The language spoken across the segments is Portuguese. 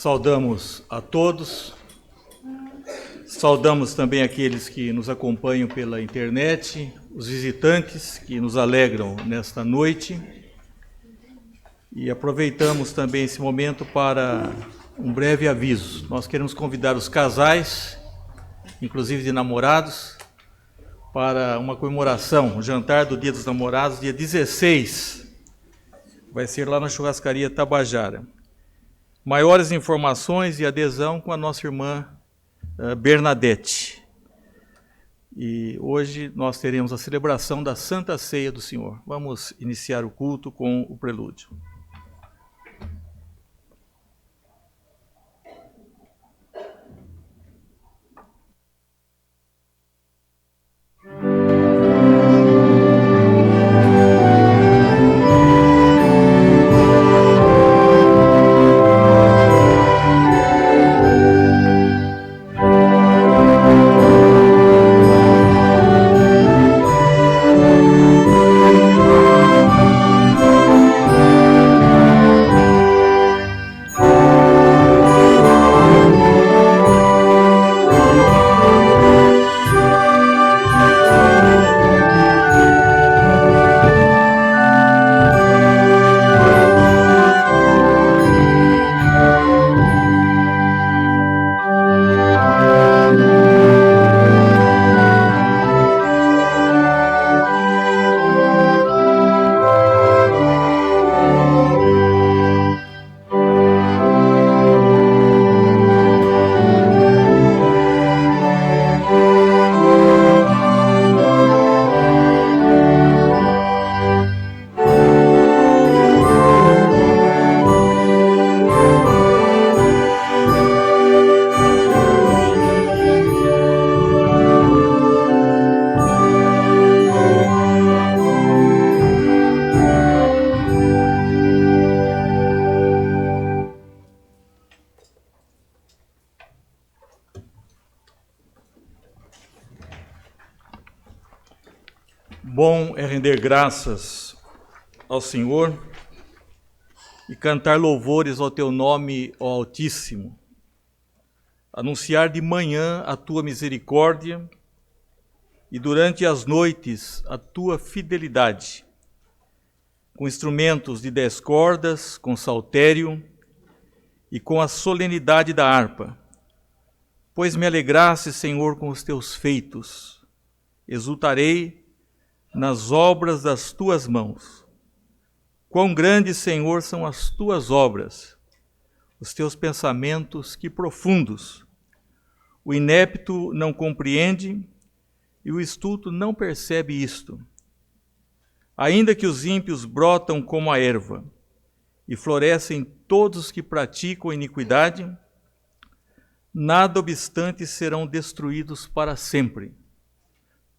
Saudamos a todos, saudamos também aqueles que nos acompanham pela internet, os visitantes que nos alegram nesta noite, e aproveitamos também esse momento para um breve aviso. Nós queremos convidar os casais, inclusive de namorados, para uma comemoração, o jantar do Dia dos Namorados, dia 16, vai ser lá na churrascaria Tabajara. Maiores informações e adesão com a nossa irmã Bernadette. E hoje nós teremos a celebração da Santa Ceia do Senhor. Vamos iniciar o culto com o prelúdio. Bom é render graças ao Senhor e cantar louvores ao teu nome, ó Altíssimo. Anunciar de manhã a tua misericórdia e durante as noites a tua fidelidade, com instrumentos de 10 cordas, com saltério e com a solenidade da harpa. Pois me alegraste, Senhor, com os teus feitos, exultarei nas obras das tuas mãos. Quão grandes, Senhor, são as tuas obras, os teus pensamentos, que profundos. O inepto não compreende e o estulto não percebe isto. Ainda que os ímpios brotam como a erva e florescem todos os que praticam iniquidade, nada obstante serão destruídos para sempre.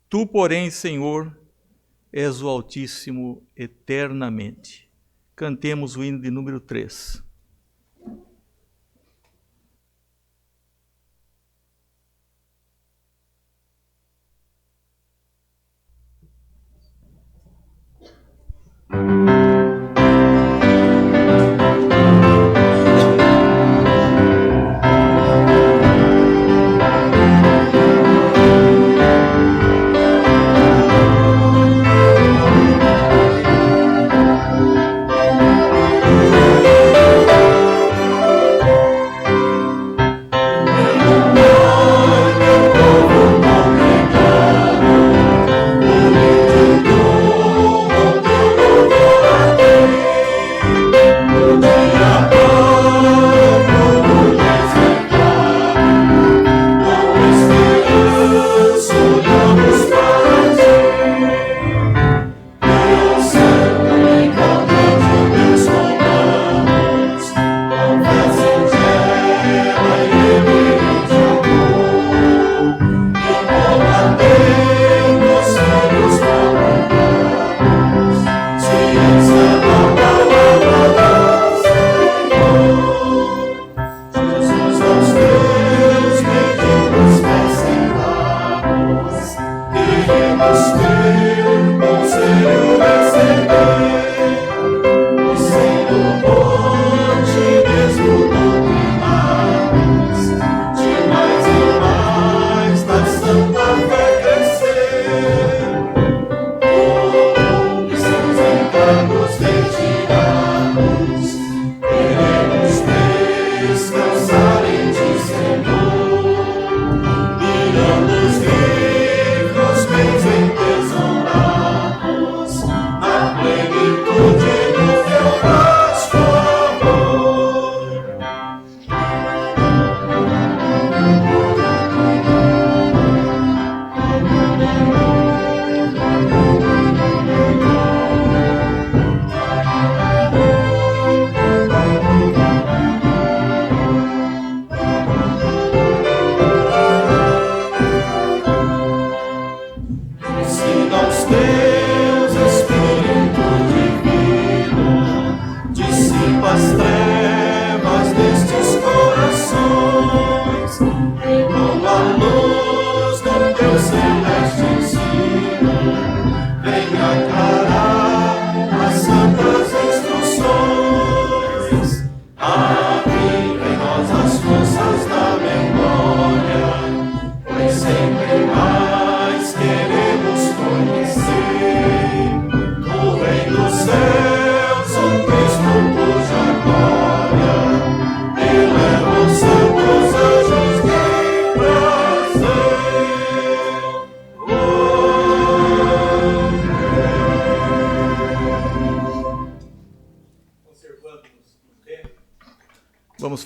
Tu, porém, Senhor, és o Altíssimo eternamente. Cantemos o hino de número 3.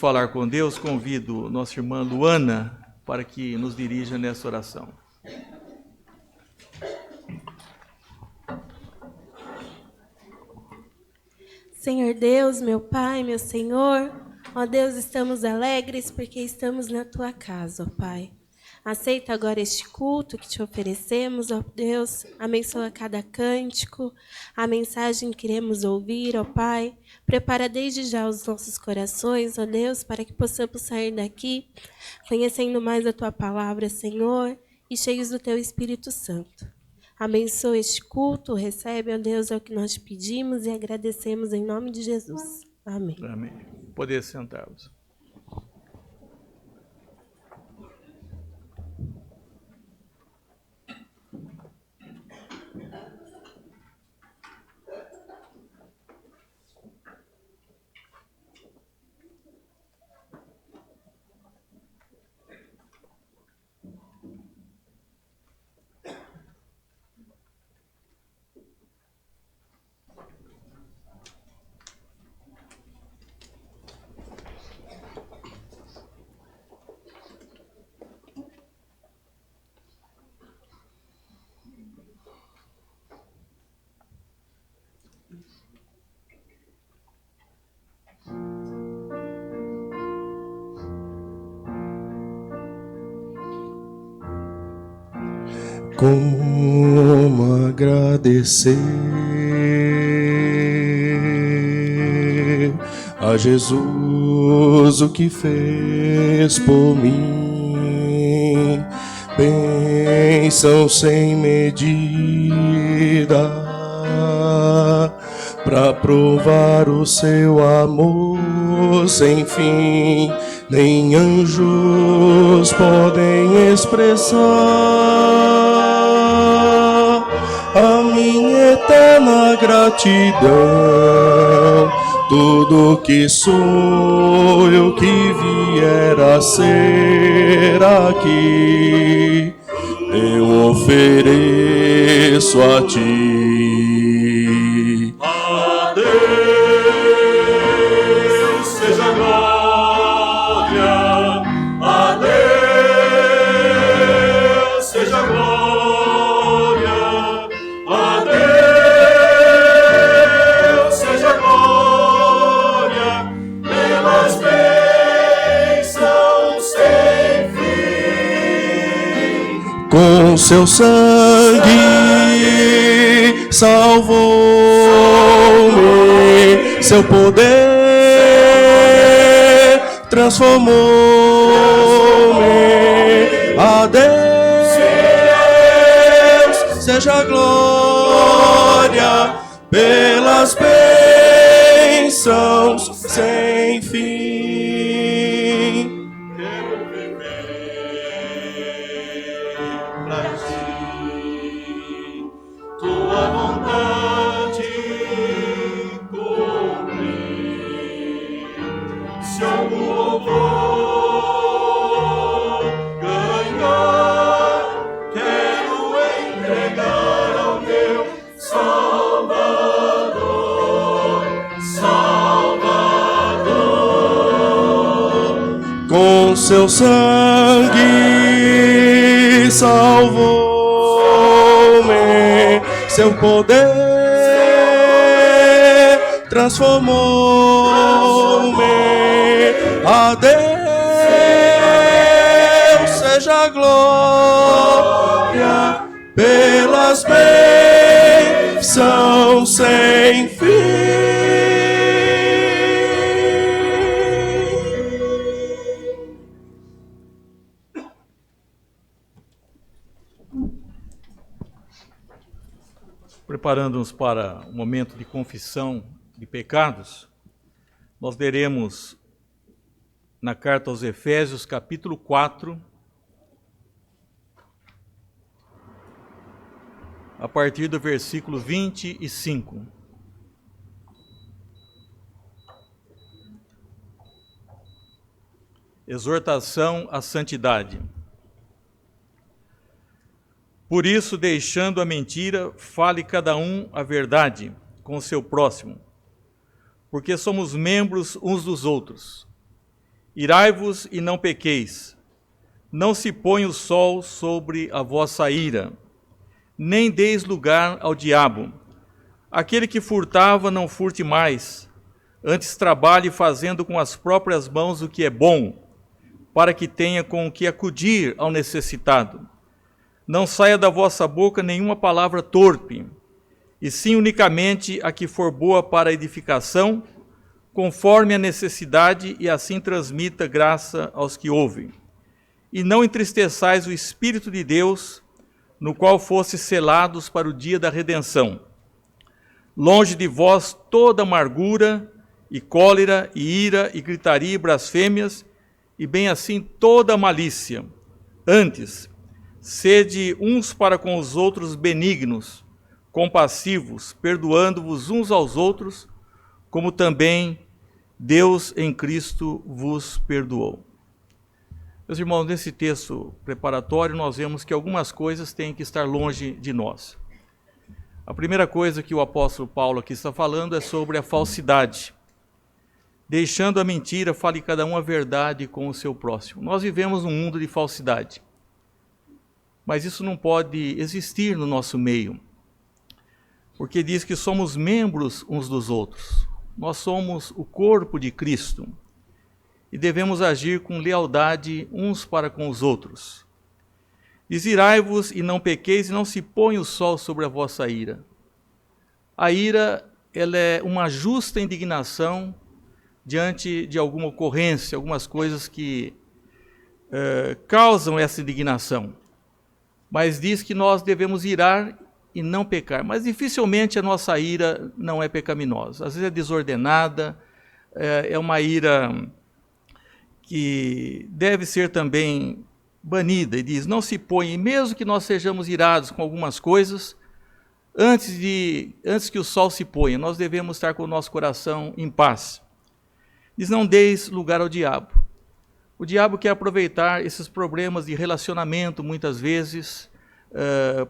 falar com Deus, convido nossa irmã Luana para que nos dirija nessa oração. Senhor Deus, meu Pai, meu Senhor, ó Deus, estamos alegres porque estamos na Tua casa, ó Pai. Aceita agora este culto que Te oferecemos, ó Deus, abençoa cada cântico, a mensagem que iremos ouvir, ó Pai. Prepara desde já os nossos corações, ó Deus, para que possamos sair daqui conhecendo mais a Tua palavra, Senhor, e cheios do Teu Espírito Santo. Abençoa este culto, recebe, ó Deus, é o que nós te pedimos e agradecemos em nome de Jesus. Amém. Amém. Poder sentar-vos. Como agradecer a Jesus o que fez por mim, bênção sem medida, pra provar o seu amor sem fim, nem anjos podem expressar a minha eterna gratidão. Tudo que sou eu que vier a ser aqui, eu ofereço a ti. A Deus seja a glória, a Deus seja a glória, a Deus seja a glória, pelas bênçãos sem fim. Com seu sangue salvou-me, seu poder transformou-me. A Deus seja a glória pelas bênçãos sem fim. Quero viver pra ti, tua vontade cumprir. Se algum louvor ganhar, quero entregar ao meu Salvador, Salvador. Com seu sangue salvou-me, seu poder transformou-me. A Deus seja a glória pelas bênçãos sem fim. Preparando-nos para o momento de confissão de pecados, nós leremos na carta aos Efésios, capítulo 4, a partir do versículo 25. Exortação à santidade. Por isso, deixando a mentira, fale cada um a verdade com o seu próximo, porque somos membros uns dos outros. Irai-vos e não pequeis. Não se ponha o sol sobre a vossa ira, nem deis lugar ao diabo. Aquele que furtava, não furte mais. Antes trabalhe fazendo com as próprias mãos o que é bom, para que tenha com o que acudir ao necessitado. Não saia da vossa boca nenhuma palavra torpe, e sim unicamente a que for boa para a edificação, conforme a necessidade, e assim transmita graça aos que ouvem. E não entristeçais o Espírito de Deus, no qual fostes selados para o dia da redenção. Longe de vós toda amargura, e cólera, e ira, e gritaria, e blasfêmias, e bem assim toda malícia. Antes, sede uns para com os outros benignos, compassivos, perdoando-vos uns aos outros, como também Deus em Cristo vos perdoou. Meus irmãos, nesse texto preparatório, nós vemos que algumas coisas têm que estar longe de nós. A primeira coisa que o apóstolo Paulo aqui está falando é sobre a falsidade. Deixando a mentira, fale cada um a verdade com o seu próximo. Nós vivemos num mundo de falsidade, mas isso não pode existir no nosso meio, porque diz que somos membros uns dos outros. Nós somos o corpo de Cristo e devemos agir com lealdade uns para com os outros. Diz: irai-vos e não pequeis, e não se ponha o sol sobre a vossa ira. A ira, ela é uma justa indignação diante de alguma ocorrência, algumas coisas que causam essa indignação. Mas diz que nós devemos irar e não pecar. Mas dificilmente a nossa ira não é pecaminosa. Às vezes é desordenada, é uma ira que deve ser também banida. E diz: não se põe, mesmo que nós sejamos irados com algumas coisas, antes que o sol se ponha, nós devemos estar com o nosso coração em paz. Diz: não deis lugar ao diabo. O diabo quer aproveitar esses problemas de relacionamento, muitas vezes,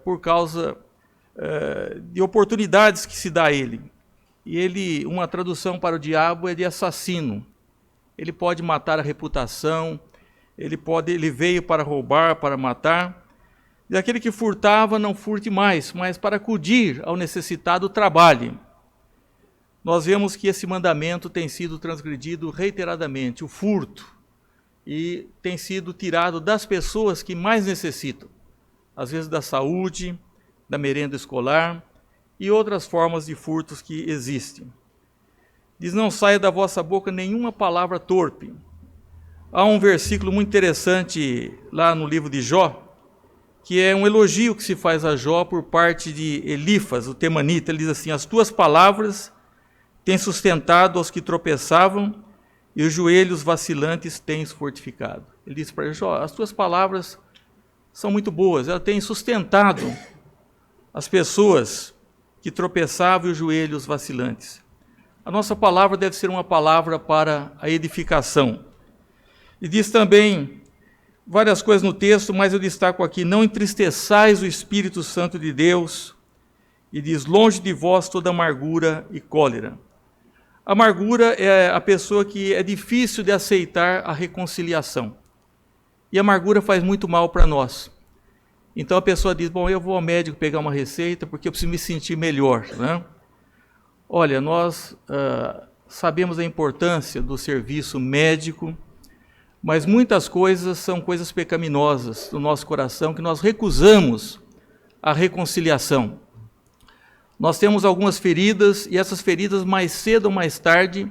por causa de oportunidades que se dá a ele. E uma tradução para o diabo é de assassino. Ele pode matar a reputação, ele veio para roubar, para matar. E aquele que furtava, não furte mais, mas para acudir ao necessitado, trabalhe. Nós vemos que esse mandamento tem sido transgredido reiteradamente, o furto, e tem sido tirado das pessoas que mais necessitam, às vezes da saúde, da merenda escolar e outras formas de furtos que existem. Diz: não saia da vossa boca nenhuma palavra torpe. Há um versículo muito interessante lá no livro de Jó, que é um elogio que se faz a Jó por parte de Elifas, o temanita. Ele diz assim: as tuas palavras têm sustentado aos que tropeçavam, e os joelhos vacilantes tens fortificado. Ele diz para Jó: as tuas palavras são muito boas, elas têm sustentado as pessoas que tropeçavam e os joelhos vacilantes. A nossa palavra deve ser uma palavra para a edificação. E diz também várias coisas no texto, mas eu destaco aqui: não entristeçais o Espírito Santo de Deus. E diz: longe de vós toda amargura e cólera. Amargura é a pessoa que é difícil de aceitar a reconciliação. E a amargura faz muito mal para nós. Então a pessoa diz: bom, eu vou ao médico pegar uma receita porque eu preciso me sentir melhor, né? Olha, nós sabemos a importância do serviço médico, mas muitas coisas são coisas pecaminosas do nosso coração que nós recusamos a reconciliação. Nós temos algumas feridas, e essas feridas, mais cedo ou mais tarde,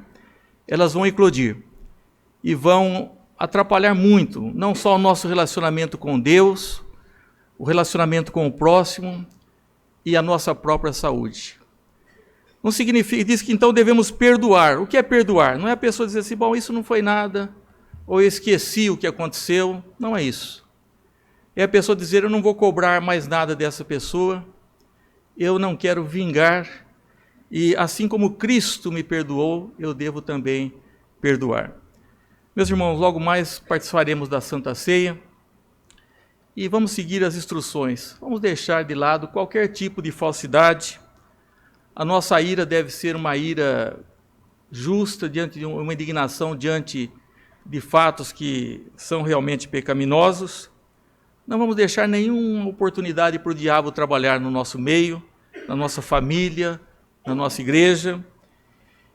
elas vão eclodir e vão atrapalhar muito, não só o nosso relacionamento com Deus, o relacionamento com o próximo e a nossa própria saúde. Não significa, diz que então devemos perdoar. O que é perdoar? Não é a pessoa dizer assim: bom, isso não foi nada, ou eu esqueci o que aconteceu. Não é isso. É a pessoa dizer: eu não vou cobrar mais nada dessa pessoa, eu não quero vingar, e assim como Cristo me perdoou, eu devo também perdoar. Meus irmãos, logo mais participaremos da Santa Ceia, e vamos seguir as instruções. Vamos deixar de lado qualquer tipo de falsidade. A nossa ira deve ser uma ira justa, diante de uma indignação diante de fatos que são realmente pecaminosos. Não vamos deixar nenhuma oportunidade para o diabo trabalhar no nosso meio, na nossa família, na nossa igreja.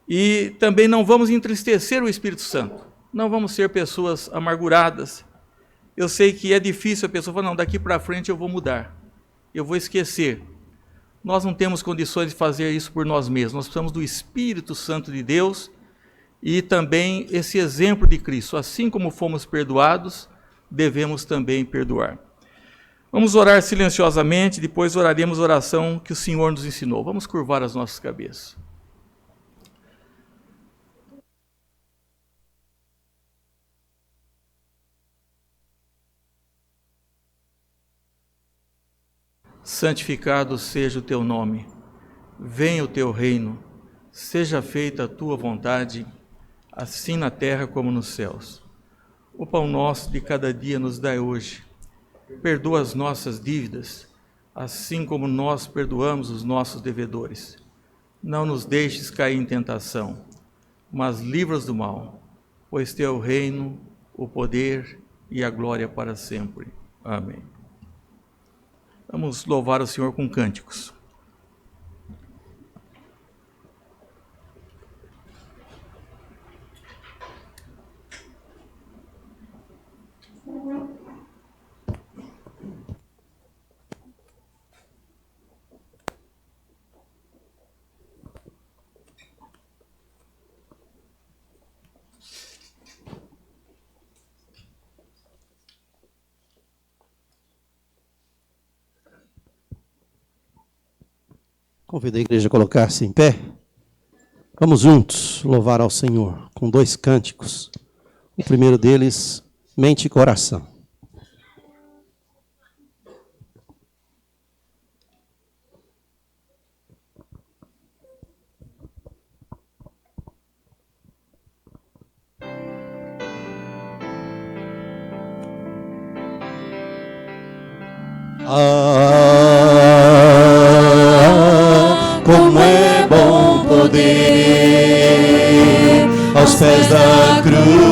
E também não vamos entristecer o Espírito Santo. Não vamos ser pessoas amarguradas. Eu sei que é difícil a pessoa falar, não, daqui para frente eu vou mudar. Eu vou esquecer. Nós não temos condições de fazer isso por nós mesmos. Nós precisamos do Espírito Santo de Deus e também esse exemplo de Cristo. Assim como fomos perdoados, devemos também perdoar. Vamos orar silenciosamente, depois oraremos a oração que o Senhor nos ensinou. Vamos curvar as nossas cabeças. Santificado seja o teu nome, venha o teu reino, seja feita a tua vontade, assim na terra como nos céus. O pão nosso de cada dia nos dai hoje. Perdoa as nossas dívidas, assim como nós perdoamos os nossos devedores. Não nos deixes cair em tentação, mas livra-nos do mal, pois teu é o reino, o poder e a glória para sempre. Amém. Vamos louvar o Senhor com cânticos. Convido a igreja a colocar-se em pé. Vamos juntos louvar ao Senhor com 2 cânticos. O primeiro deles, Mente e Coração. Como é bom poder aos pés da cruz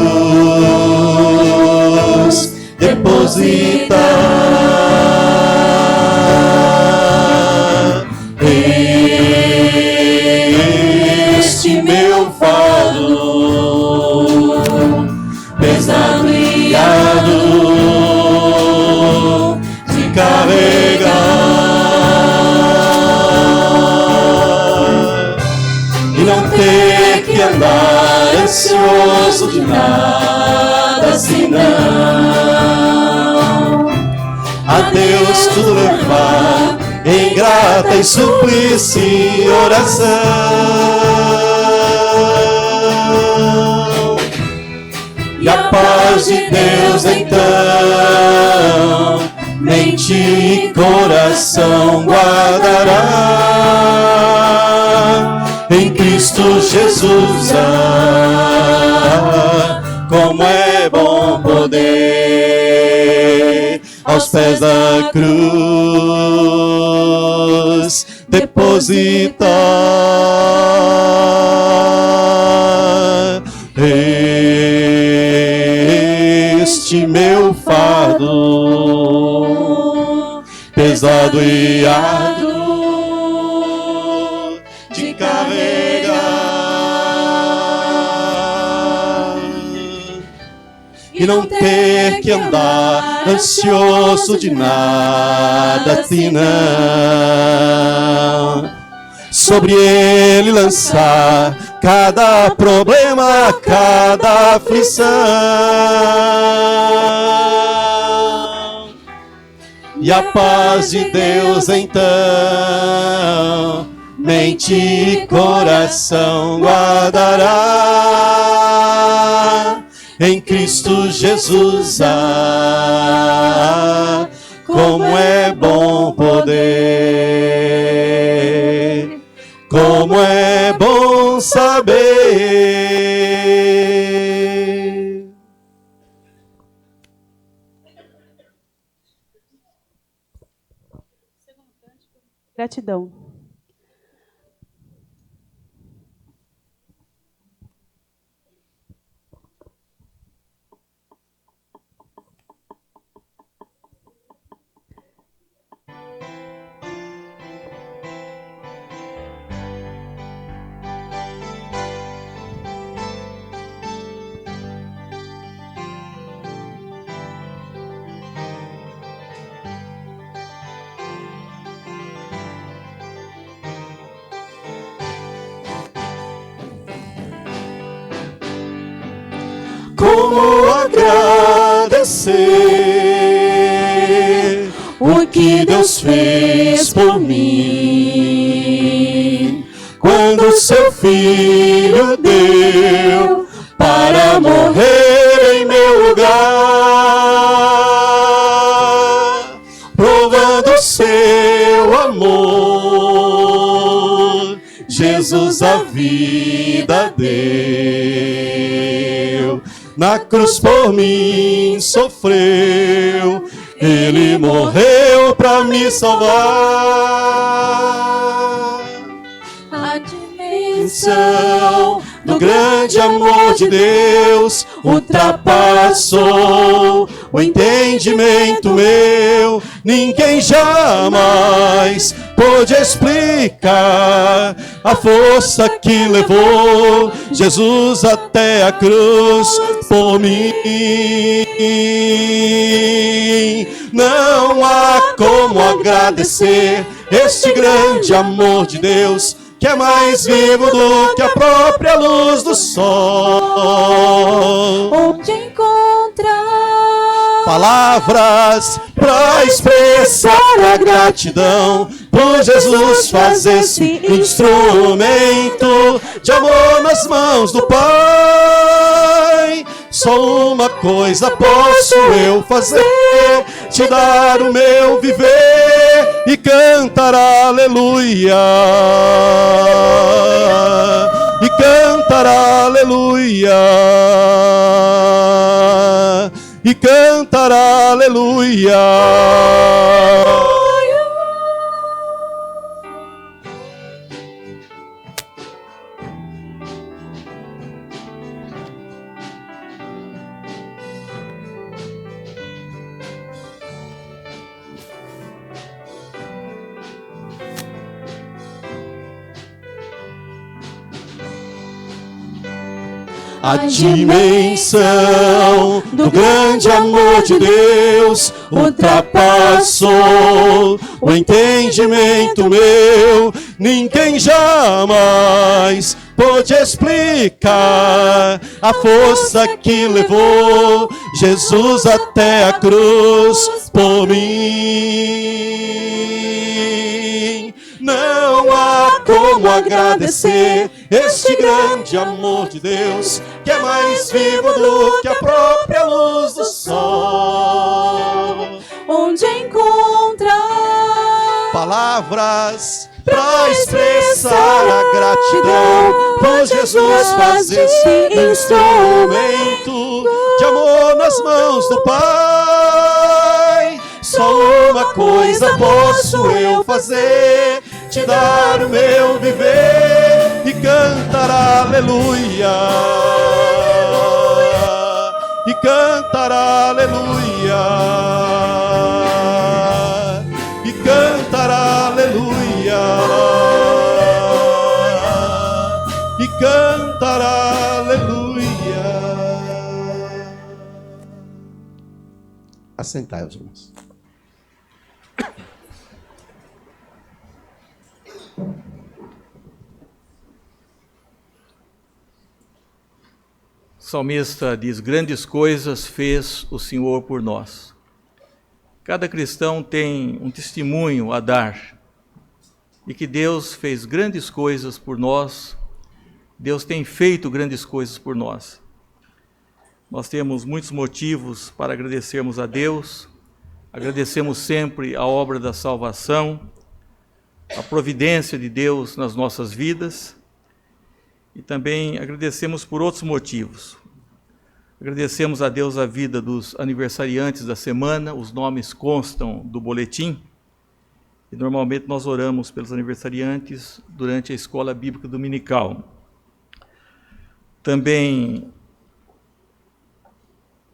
depositar este meu fardo pesado e árduo de carregar. Ter que andar ansioso de nada senão a Deus tudo levar em grata e suplice oração. E a paz de Deus então mente e coração guardará em Cristo Jesus. Como é bom poder aos pés da cruz depositar este meu fardo pesado e árduo de carregar e não ter que andar ansioso de nada senão sobre ele lançar cada problema, cada aflição. E a paz de Deus então mente e coração guardará em Cristo Jesus. Como é bom poder, como é bom saber. Gratidão. como agradecer o que Deus fez por mim, quando seu Filho deu para morrer em meu lugar, provando seu amor, Jesus a vida deu, na cruz por mim sofreu, Ele morreu para me salvar. A dimensão do grande amor de Deus ultrapassou o entendimento meu. Ninguém jamais pôde explicar a força que levou Jesus até a cruz por mim. Não há como agradecer este grande amor de Deus, que é mais vivo do que a própria luz do sol. Onde encontrar Palavras para expressar a gratidão por Jesus fazer-se instrumento de amor nas mãos do Pai. Só uma coisa posso eu fazer, te dar o meu viver e cantar aleluia. E cantar aleluia. E cantar aleluia. A dimensão do grande amor de Deus ultrapassou o entendimento meu. Ninguém jamais pôde explicar a força que levou Jesus até a cruz por mim. Não há como agradecer este grande amor de Deus, que é mais vivo do que a própria luz do sol. onde encontrar Palavras para expressar a gratidão por Jesus fazer-se instrumento de amor nas mãos do Pai. Só uma coisa posso eu fazer, te dar o meu viver e cantar aleluia. E cantar aleluia. E cantar aleluia. E cantar aleluia. Assentai-os, irmãos. O salmista diz: grandes coisas fez o Senhor por nós. Cada cristão tem um testemunho a dar de que Deus fez grandes coisas por nós. Deus tem feito grandes coisas por nós. Nós temos muitos motivos para agradecermos a Deus. Agradecemos sempre a obra da salvação, a providência de Deus nas nossas vidas, e também agradecemos por outros motivos. Agradecemos a Deus a vida dos aniversariantes da semana, os nomes constam do boletim, e normalmente nós oramos pelos aniversariantes durante a escola bíblica dominical. Também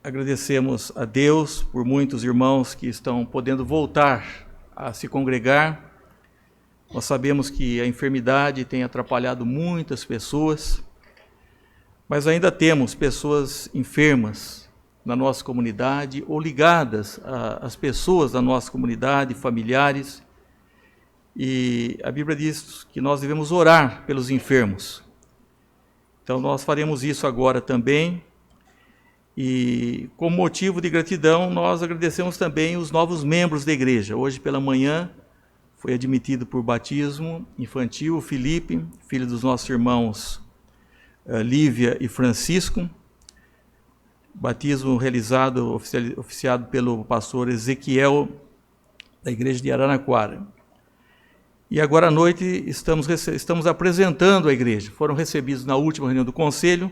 agradecemos a Deus por muitos irmãos que estão podendo voltar a se congregar. Nós sabemos que a enfermidade tem atrapalhado muitas pessoas, mas ainda temos pessoas enfermas na nossa comunidade ou ligadas às pessoas da nossa comunidade, familiares, e a Bíblia diz que nós devemos orar pelos enfermos. Então nós faremos isso agora também, E, como motivo de gratidão, nós agradecemos também os novos membros da igreja. Hoje pela manhã foi admitido por batismo infantil o Felipe, filho dos nossos irmãos Lívia e Francisco. Batismo realizado, oficiado pelo pastor Ezequiel, da igreja de Araraquara. E agora à noite estamos apresentando a igreja. Foram recebidos na última reunião do conselho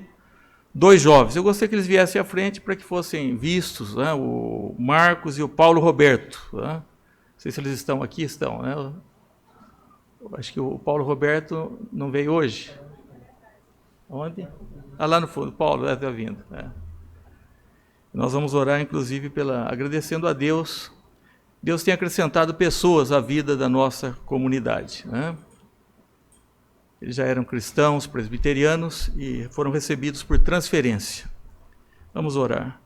2 jovens. Eu gostaria que eles viessem à frente para que fossem vistos, né? O Marcos e o Paulo Roberto. Né? Não sei se eles estão aqui, estão. Né? Eu acho que o Paulo Roberto não veio hoje. Onde? Lá no fundo. Paulo está vindo. Né? Nós vamos orar, inclusive, agradecendo a Deus. Deus tem acrescentado pessoas à vida da nossa comunidade. Né? Eles já eram cristãos, presbiterianos, e foram recebidos por transferência. Vamos orar.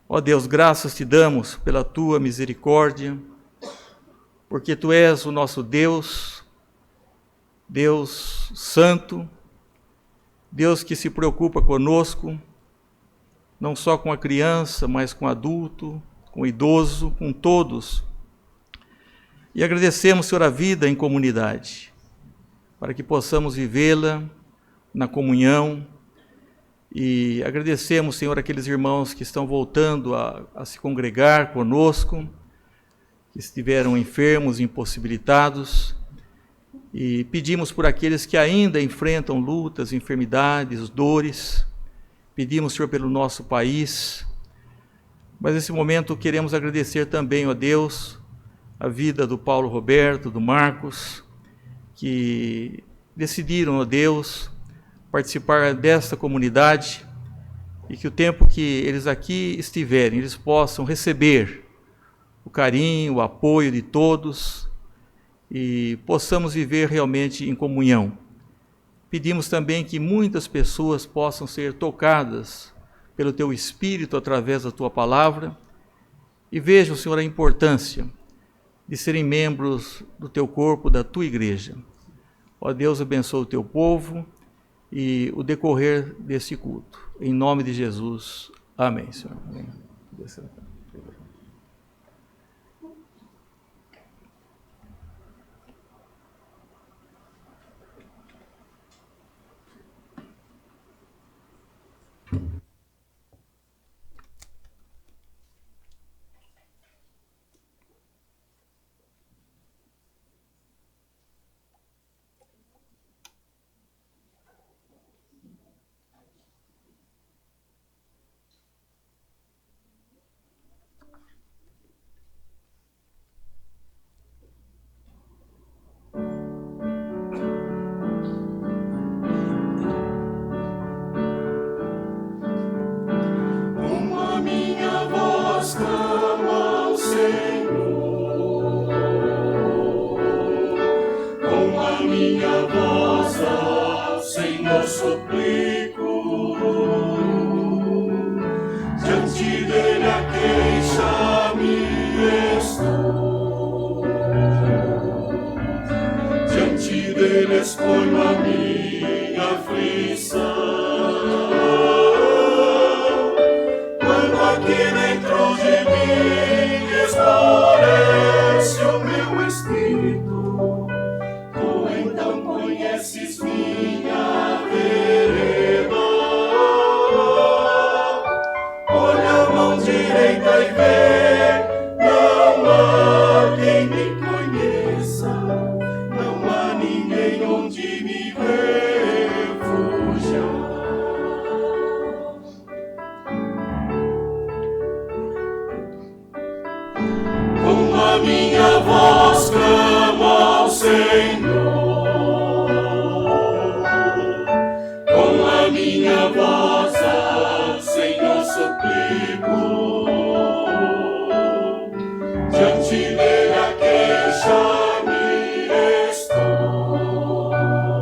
Ó Deus, graças te damos pela tua misericórdia, porque tu és o nosso Deus, Deus santo, Deus que se preocupa conosco, não só com a criança, mas com o adulto, com o idoso, com todos. E agradecemos, Senhor, a vida em comunidade, para que possamos vivê-la na comunhão. E agradecemos, Senhor, aqueles irmãos que estão voltando a se congregar conosco, que estiveram enfermos, impossibilitados. E pedimos por aqueles que ainda enfrentam lutas, enfermidades, dores. Pedimos, Senhor, pelo nosso país. Mas nesse momento queremos agradecer também, ó Deus, a vida do Paulo Roberto, do Marcos, que decidiram, ó Deus, participar desta comunidade e que o tempo que eles aqui estiverem, eles possam receber o carinho, o apoio de todos e possamos viver realmente em comunhão. Pedimos também que muitas pessoas possam ser tocadas pelo Teu Espírito através da Tua Palavra e vejam, Senhor, a importância de serem membros do Teu corpo, da Tua igreja. Ó Deus, abençoa o Teu povo e o decorrer desse culto. Em nome de Jesus. Amém, Senhor. Amém. Diante dele a queixa-me estou.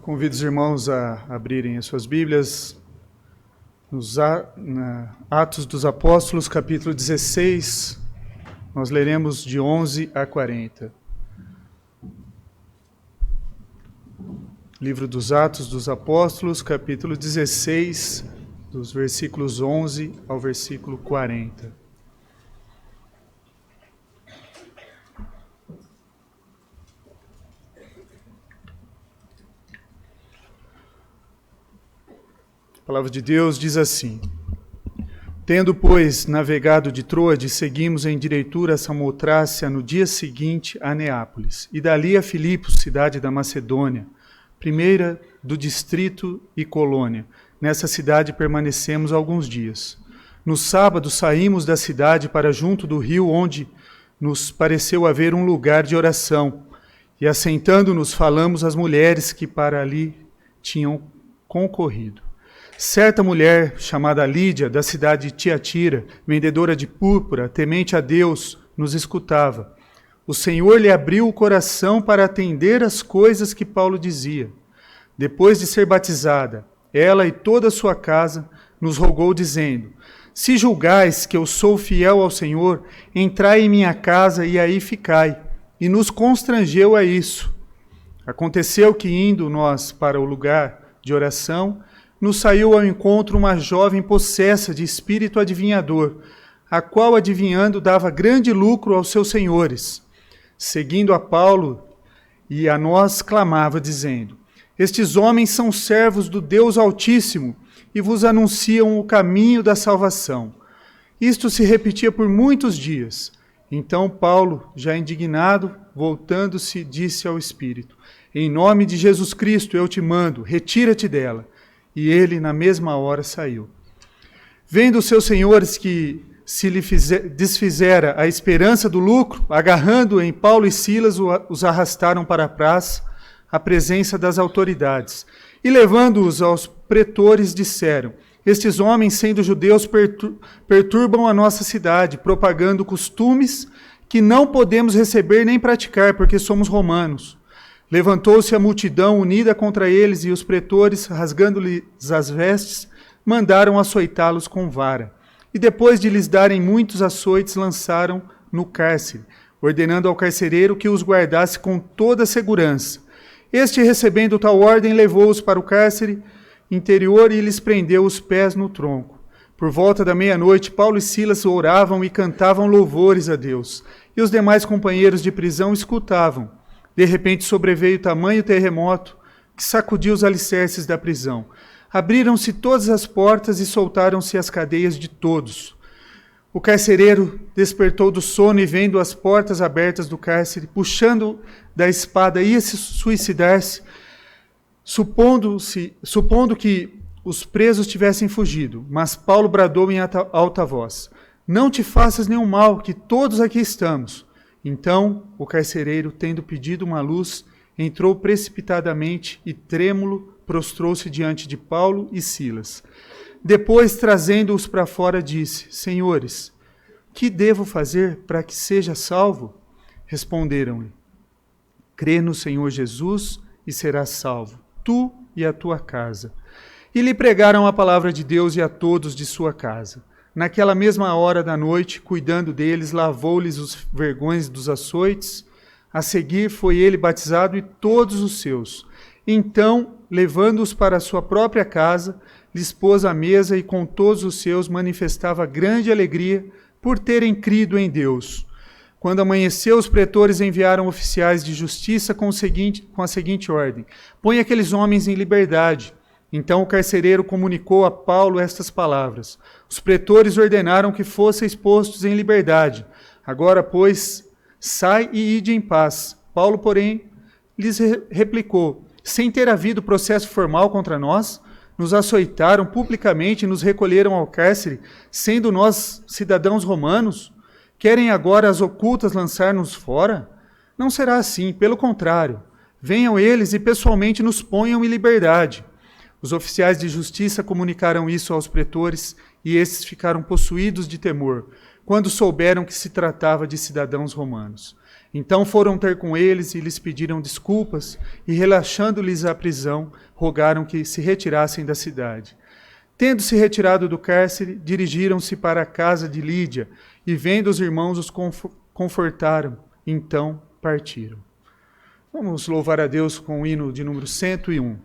Convido os irmãos a abrirem as suas Bíblias nos Atos dos Apóstolos, capítulo 16. Nós leremos de 11 a 40. Livro dos Atos dos Apóstolos, capítulo 16, dos versículos 11 ao versículo 40. A palavra de Deus diz assim: Tendo, pois, navegado de Troade, seguimos em direitura a Samotrácia no dia seguinte a Neápolis, e dali a Filipos, cidade da Macedônia, primeira do distrito e colônia. Nessa cidade permanecemos alguns dias. No sábado saímos da cidade para junto do rio, onde nos pareceu haver um lugar de oração, e assentando-nos falamos às mulheres que para ali tinham concorrido. Certa mulher, chamada Lídia, da cidade de Tiatira, vendedora de púrpura, temente a Deus, nos escutava. O Senhor lhe abriu o coração para atender às coisas que Paulo dizia. Depois de ser batizada, ela e toda a sua casa nos rogou, dizendo: Se julgais que eu sou fiel ao Senhor, entrai em minha casa e aí ficai. E nos constrangeu a isso. Aconteceu que, indo nós para o lugar de oração, nos saiu ao encontro uma jovem possessa de espírito adivinhador, a qual, adivinhando, dava grande lucro aos seus senhores. Seguindo a Paulo e a nós, clamava, dizendo: Estes homens são servos do Deus Altíssimo e vos anunciam o caminho da salvação. Isto se repetia por muitos dias. Então Paulo, já indignado, voltando-se, disse ao espírito: Em nome de Jesus Cristo eu te mando, retira-te dela. E ele, na mesma hora, saiu. Vendo os seus senhores que se lhe desfizera a esperança do lucro, agarrando em Paulo e Silas, os arrastaram para a praça, à presença das autoridades. E levando-os aos pretores, disseram: Estes homens, sendo judeus, perturbam a nossa cidade, propagando costumes que não podemos receber nem praticar, porque somos romanos. Levantou-se a multidão unida contra eles, e os pretores, rasgando-lhes as vestes, mandaram açoitá-los com vara. E depois de lhes darem muitos açoites, lançaram no cárcere, ordenando ao carcereiro que os guardasse com toda a segurança. Este, recebendo tal ordem, levou-os para o cárcere interior e lhes prendeu os pés no tronco. Por volta da meia-noite, Paulo e Silas oravam e cantavam louvores a Deus, e os demais companheiros de prisão escutavam. De repente sobreveio tamanho terremoto que sacudiu os alicerces da prisão. Abriram-se todas as portas e soltaram-se as cadeias de todos. O carcereiro despertou do sono e, vendo as portas abertas do cárcere, puxando da espada, ia se suicidar-se, supondo que os presos tivessem fugido. Mas Paulo bradou em alta voz: Não te faças nenhum mal, que todos aqui estamos. Então o carcereiro, tendo pedido uma luz, entrou precipitadamente e, trêmulo, prostrou-se diante de Paulo e Silas. Depois, trazendo-os para fora, disse: Senhores, que devo fazer para que seja salvo? Responderam-lhe: Crê no Senhor Jesus e serás salvo, tu e a tua casa. E lhe pregaram a palavra de Deus e a todos de sua casa. Naquela mesma hora da noite, cuidando deles, lavou-lhes os vergões dos açoites. A seguir foi ele batizado e todos os seus. Então, levando-os para a sua própria casa, lhes pôs à mesa e com todos os seus manifestava grande alegria por terem crido em Deus. Quando amanheceu, os pretores enviaram oficiais de justiça com a seguinte ordem: Põe aqueles homens em liberdade. Então o carcereiro comunicou a Paulo estas palavras. Os pretores ordenaram que fossem expostos em liberdade. Agora, pois, sai e ide em paz. Paulo, porém, lhes replicou: Sem ter havido processo formal contra nós, nos açoitaram publicamente e nos recolheram ao cárcere, sendo nós cidadãos romanos? Querem agora as ocultas lançar-nos fora? Não será assim, pelo contrário. Venham eles e pessoalmente nos ponham em liberdade. Os oficiais de justiça comunicaram isso aos pretores, e esses ficaram possuídos de temor, quando souberam que se tratava de cidadãos romanos. Então foram ter com eles e lhes pediram desculpas, e relaxando-lhes a prisão, rogaram que se retirassem da cidade. Tendo-se retirado do cárcere, dirigiram-se para a casa de Lídia, e vendo os irmãos os confortaram, então partiram. Vamos louvar a Deus com o hino de número 101.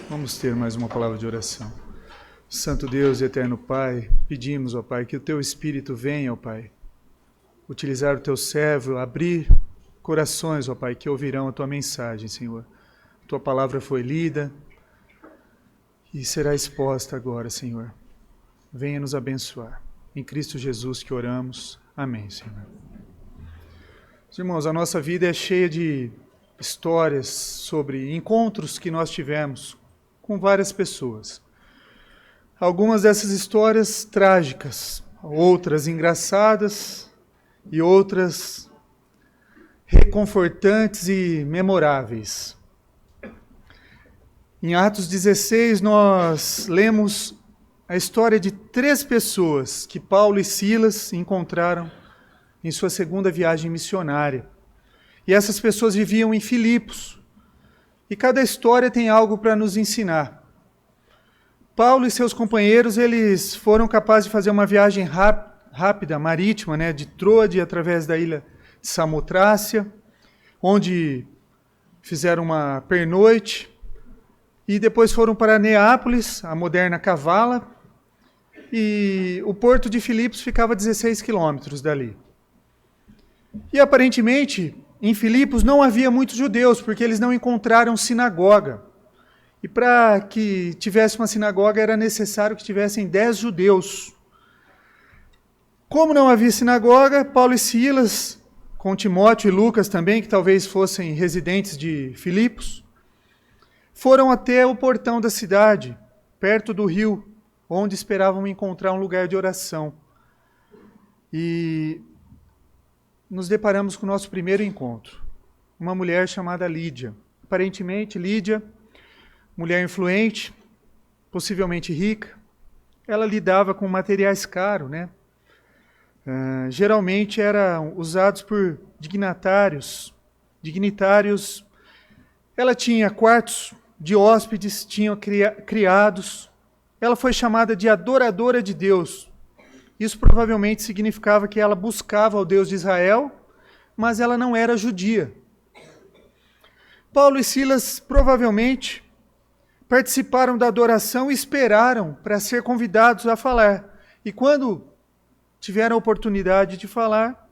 Vamos ter mais uma palavra de oração. Santo Deus e eterno Pai, pedimos, ó Pai, que o Teu Espírito venha, ó Pai, utilizar o Teu servo, abrir corações, ó Pai, que ouvirão a Tua mensagem, Senhor. Tua palavra foi lida e será exposta agora, Senhor. Venha nos abençoar. Em Cristo Jesus que oramos. Amém, Senhor. Irmãos, a nossa vida é cheia de histórias sobre encontros que nós tivemos com várias pessoas. Algumas dessas histórias trágicas, outras engraçadas e outras reconfortantes e memoráveis. Em Atos 16, nós lemos a história de 3 pessoas que Paulo e Silas encontraram em sua segunda viagem missionária. E essas pessoas viviam em Filipos. E cada história tem algo para nos ensinar. Paulo e seus companheiros, eles foram capazes de fazer uma viagem rápida, marítima, de Troade através da ilha de Samotrácia, onde fizeram uma pernoite, e depois foram para Neápolis, a moderna Kavala, e o porto de Filipos ficava a 16 quilômetros dali. E aparentemente, em Filipos não havia muitos judeus, porque eles não encontraram sinagoga. E para que tivesse uma sinagoga era necessário que tivessem 10 judeus Como não havia sinagoga, Paulo e Silas, com Timóteo e Lucas também, que talvez fossem residentes de Filipos, foram até o portão da cidade, perto do rio, onde esperavam encontrar um lugar de oração. E nos deparamos com o nosso primeiro encontro. Uma mulher chamada Lídia. Aparentemente, Lídia, mulher influente, possivelmente rica, ela lidava com materiais caros, né? Geralmente eram usados por dignitários. Ela tinha quartos de hóspedes, tinha criados. Ela foi chamada de adoradora de Deus. Isso provavelmente significava que ela buscava o Deus de Israel, mas ela não era judia. Paulo e Silas provavelmente participaram da adoração e esperaram para ser convidados a falar. E quando tiveram a oportunidade de falar,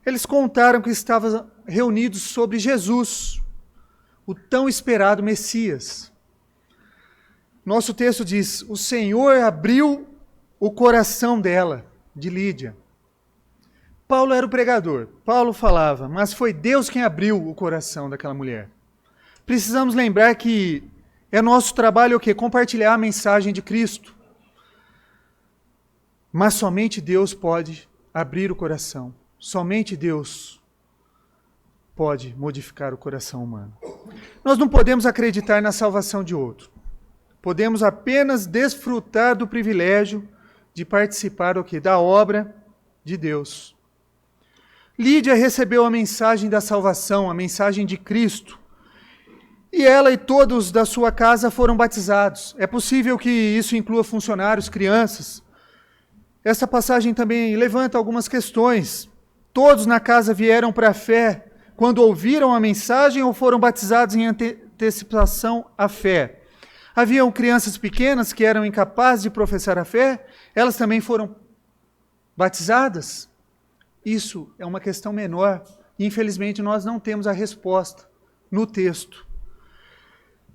eles contaram que estavam reunidos sobre Jesus, o tão esperado Messias. Nosso texto diz: o Senhor abriu o coração dela, de Lídia. Paulo era o pregador, Paulo falava, mas foi Deus quem abriu o coração daquela mulher. Precisamos lembrar que é nosso trabalho o quê? Compartilhar a mensagem de Cristo. Mas somente Deus pode abrir o coração. Somente Deus pode modificar o coração humano. Nós não podemos acreditar na salvação de outro. Podemos apenas desfrutar do privilégio de participar o quê? Da obra de Deus. Lídia recebeu a mensagem da salvação, a mensagem de Cristo. E ela e todos da sua casa foram batizados. É possível que isso inclua funcionários, crianças. Essa passagem também levanta algumas questões. Todos na casa vieram para a fé quando ouviram a mensagem ou foram batizados em antecipação à fé? Haviam crianças pequenas que eram incapazes de professar a fé, elas também foram batizadas? Isso é uma questão menor. Infelizmente, nós não temos a resposta no texto.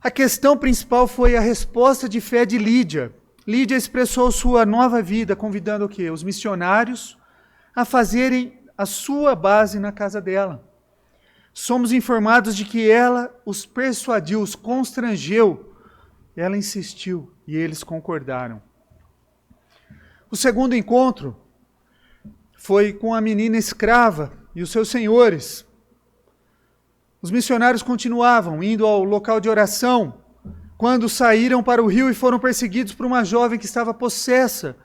A questão principal foi a resposta de fé de Lídia. Lídia expressou sua nova vida, convidando o quê? Os missionários a fazerem a sua base na casa dela. Somos informados de que ela os persuadiu, os constrangeu. Ela insistiu e eles concordaram. O segundo encontro foi com a menina escrava e os seus senhores. Os missionários continuavam indo ao local de oração quando saíram para o rio e foram perseguidos por uma jovem que estava possessa.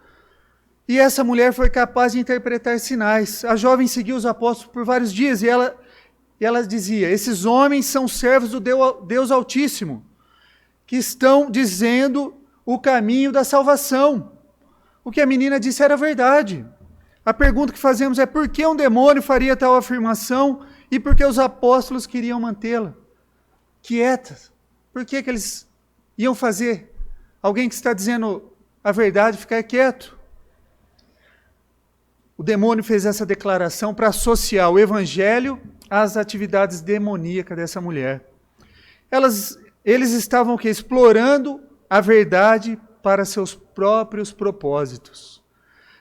E essa mulher foi capaz de interpretar sinais. A jovem seguiu os apóstolos por vários dias e ela dizia: esses homens são servos do Deus Altíssimo, que estão dizendo o caminho da salvação. O que a menina disse era verdade. A pergunta que fazemos é: por que um demônio faria tal afirmação e por que os apóstolos queriam mantê-la quieta? Por que eles iam fazer alguém que está dizendo a verdade ficar quieto? O demônio fez essa declaração para associar o evangelho às atividades demoníacas dessa mulher. Eles estavam o quê? Explorando a verdade para seus próprios propósitos.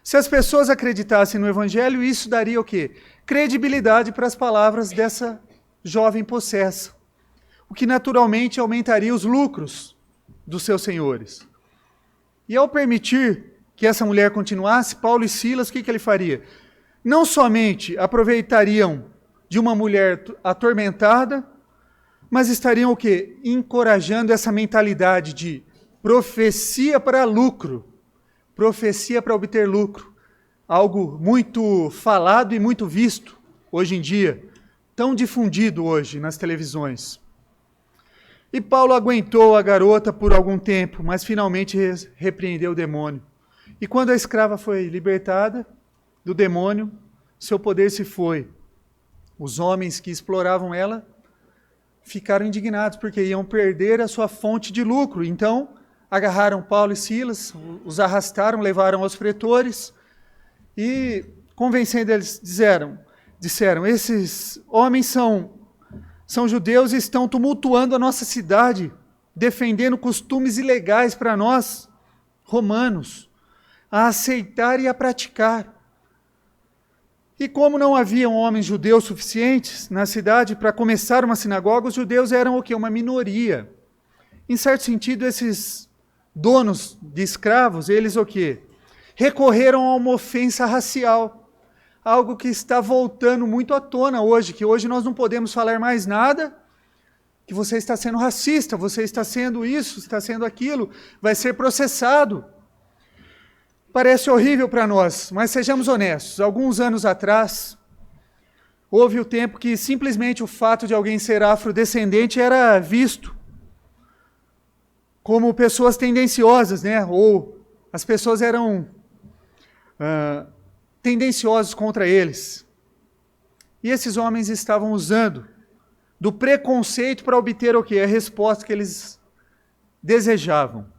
Se as pessoas acreditassem no evangelho, isso daria o quê? Credibilidade para as palavras dessa jovem possessa, o que naturalmente aumentaria os lucros dos seus senhores. E ao permitir que essa mulher continuasse, Paulo e Silas, o que ele faria? Não somente aproveitariam de uma mulher atormentada, mas estariam o quê? Encorajando essa mentalidade de profecia para lucro, profecia para obter lucro, algo muito falado e muito visto hoje em dia, tão difundido hoje nas televisões. E Paulo aguentou a garota por algum tempo, mas finalmente repreendeu o demônio. E quando a escrava foi libertada do demônio, seu poder se foi. Os homens que exploravam ela ficaram indignados, porque iam perder a sua fonte de lucro. Então, agarraram Paulo e Silas, os arrastaram, levaram aos pretores e, convencendo eles, disseram: esses homens são judeus e estão tumultuando a nossa cidade, defendendo costumes ilegais para nós, romanos, a aceitar e a praticar. E como não haviam homens judeus suficientes na cidade para começar uma sinagoga, os judeus eram o quê? Uma minoria. Em certo sentido, esses donos de escravos, eles o quê? Recorreram a uma ofensa racial. Algo que está voltando muito à tona hoje, que hoje nós não podemos falar mais nada, que você está sendo racista, você está sendo isso, está sendo aquilo, vai ser processado. Parece horrível para nós, mas sejamos honestos. Alguns anos atrás, houve o tempo que simplesmente o fato de alguém ser afrodescendente era visto como pessoas tendenciosas, né? Ou as pessoas eram tendenciosas contra eles. E esses homens estavam usando do preconceito para obter o quê? A resposta que eles desejavam.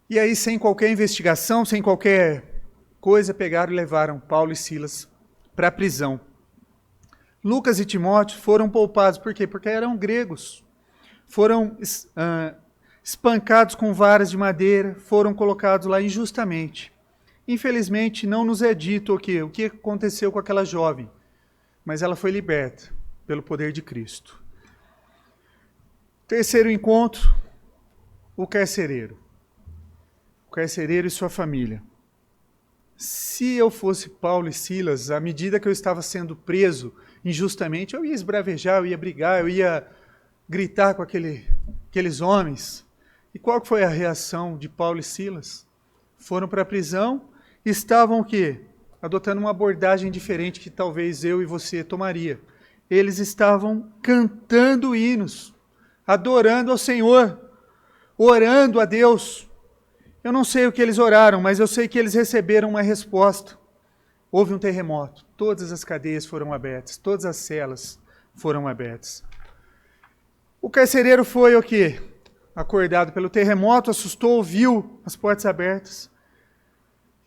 E aí, sem qualquer investigação, sem qualquer coisa, pegaram e levaram Paulo e Silas para a prisão. Lucas e Timóteo foram poupados. Por quê? Porque eram gregos. Foram espancados com varas de madeira, foram colocados lá injustamente. Infelizmente, não nos é dito o que aconteceu com aquela jovem, mas ela foi liberta pelo poder de Cristo. Terceiro encontro, o carcereiro. O carcereiro e sua família. Se eu fosse Paulo e Silas, à medida que eu estava sendo preso injustamente, eu ia esbravejar, eu ia brigar, eu ia gritar com aqueles homens. E qual que foi a reação de Paulo e Silas? Foram para a prisão e estavam o quê? Adotando uma abordagem diferente que talvez eu e você tomaria. Eles estavam cantando hinos, adorando ao Senhor, orando a Deus. Eu não sei o que eles oraram, mas eu sei que eles receberam uma resposta. Houve um terremoto, todas as cadeias foram abertas, todas as celas foram abertas. O carcereiro foi o quê? Acordado pelo terremoto, assustou, viu as portas abertas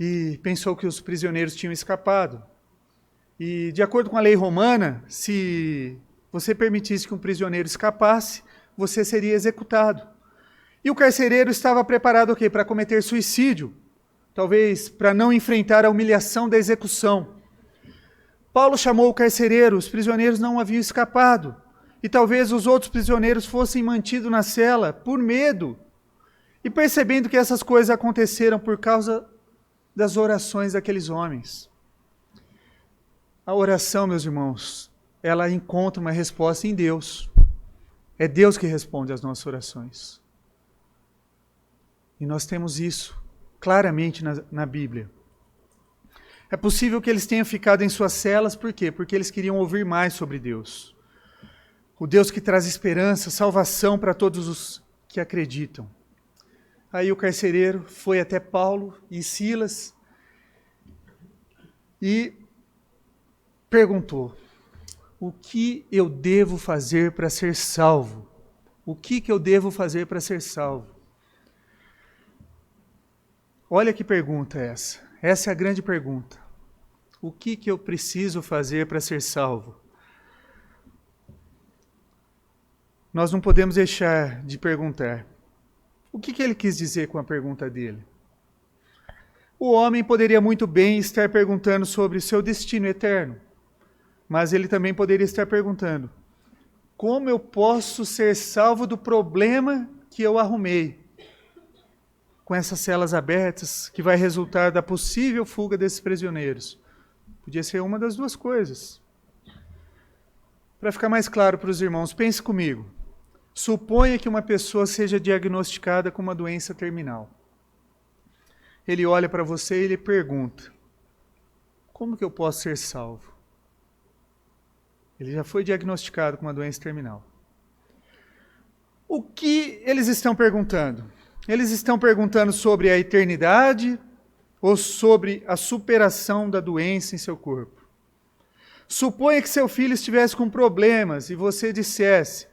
e pensou que os prisioneiros tinham escapado. E de acordo com a lei romana, se você permitisse que um prisioneiro escapasse, você seria executado. E o carcereiro estava preparado o quê? Para cometer suicídio, talvez para não enfrentar a humilhação da execução. Paulo chamou o carcereiro, os prisioneiros não haviam escapado, e talvez os outros prisioneiros fossem mantidos na cela por medo. E percebendo que essas coisas aconteceram por causa das orações daqueles homens. A oração, meus irmãos, ela encontra uma resposta em Deus. É Deus que responde às nossas orações. E nós temos isso claramente na Bíblia. É possível que eles tenham ficado em suas celas, por quê? Porque eles queriam ouvir mais sobre Deus. O Deus que traz esperança, salvação para todos os que acreditam. Aí o carcereiro foi até Paulo e Silas e perguntou: o que eu devo fazer para ser salvo? O que eu devo fazer para ser salvo? Olha que pergunta é essa. Essa é a grande pergunta. O que eu preciso fazer para ser salvo? Nós não podemos deixar de perguntar. O que ele quis dizer com a pergunta dele? O homem poderia muito bem estar perguntando sobre o seu destino eterno, mas ele também poderia estar perguntando: como eu posso ser salvo do problema que eu arrumei com essas celas abertas, que vai resultar da possível fuga desses prisioneiros? Podia ser uma das duas coisas. Para ficar mais claro para os irmãos, pense comigo. Suponha que uma pessoa seja diagnosticada com uma doença terminal. Ele olha para você e ele pergunta: como que eu posso ser salvo? Ele já foi diagnosticado com uma doença terminal. O que eles estão perguntando? Eles estão perguntando sobre a eternidade ou sobre a superação da doença em seu corpo? Suponha que seu filho estivesse com problemas e você dissesse: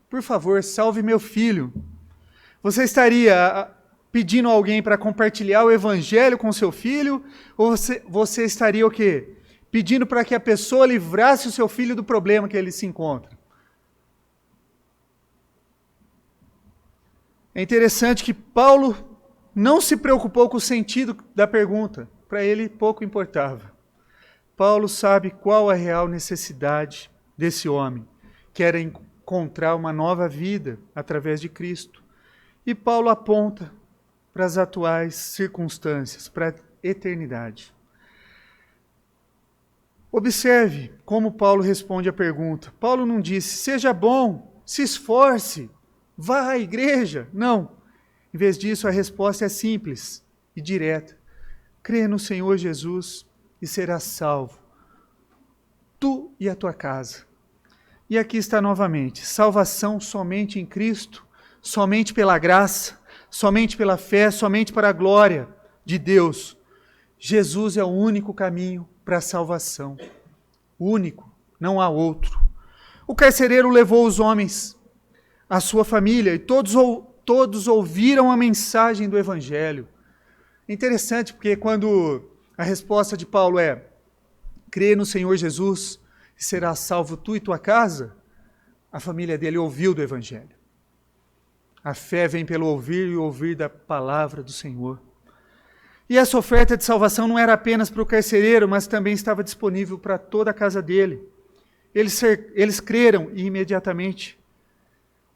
por favor, salve meu filho. Você estaria pedindo a alguém para compartilhar o evangelho com seu filho? Ou você estaria o quê? Pedindo para que a pessoa livrasse o seu filho do problema que ele se encontra? É interessante que Paulo não se preocupou com o sentido da pergunta. Para ele, pouco importava. Paulo sabe qual a real necessidade desse homem, que era encontrar uma nova vida através de Cristo. E Paulo aponta para as atuais circunstâncias, para a eternidade. Observe como Paulo responde à pergunta. Paulo não disse, seja bom, se esforce, vá à igreja. Não. Em vez disso, a resposta é simples e direta. Crê no Senhor Jesus e serás salvo, tu e a tua casa. E aqui está novamente, salvação somente em Cristo, somente pela graça, somente pela fé, somente para a glória de Deus. Jesus é o único caminho para a salvação. Único, não há outro. O carcereiro levou os homens, a sua família, e todos ouviram a mensagem do Evangelho. Interessante, porque quando a resposta de Paulo é, crê no Senhor Jesus e serás salvo tu e tua casa, a família dele ouviu do Evangelho. A fé vem pelo ouvir e ouvir da palavra do Senhor. E essa oferta de salvação não era apenas para o carcereiro, mas também estava disponível para toda a casa dele. Eles creram e imediatamente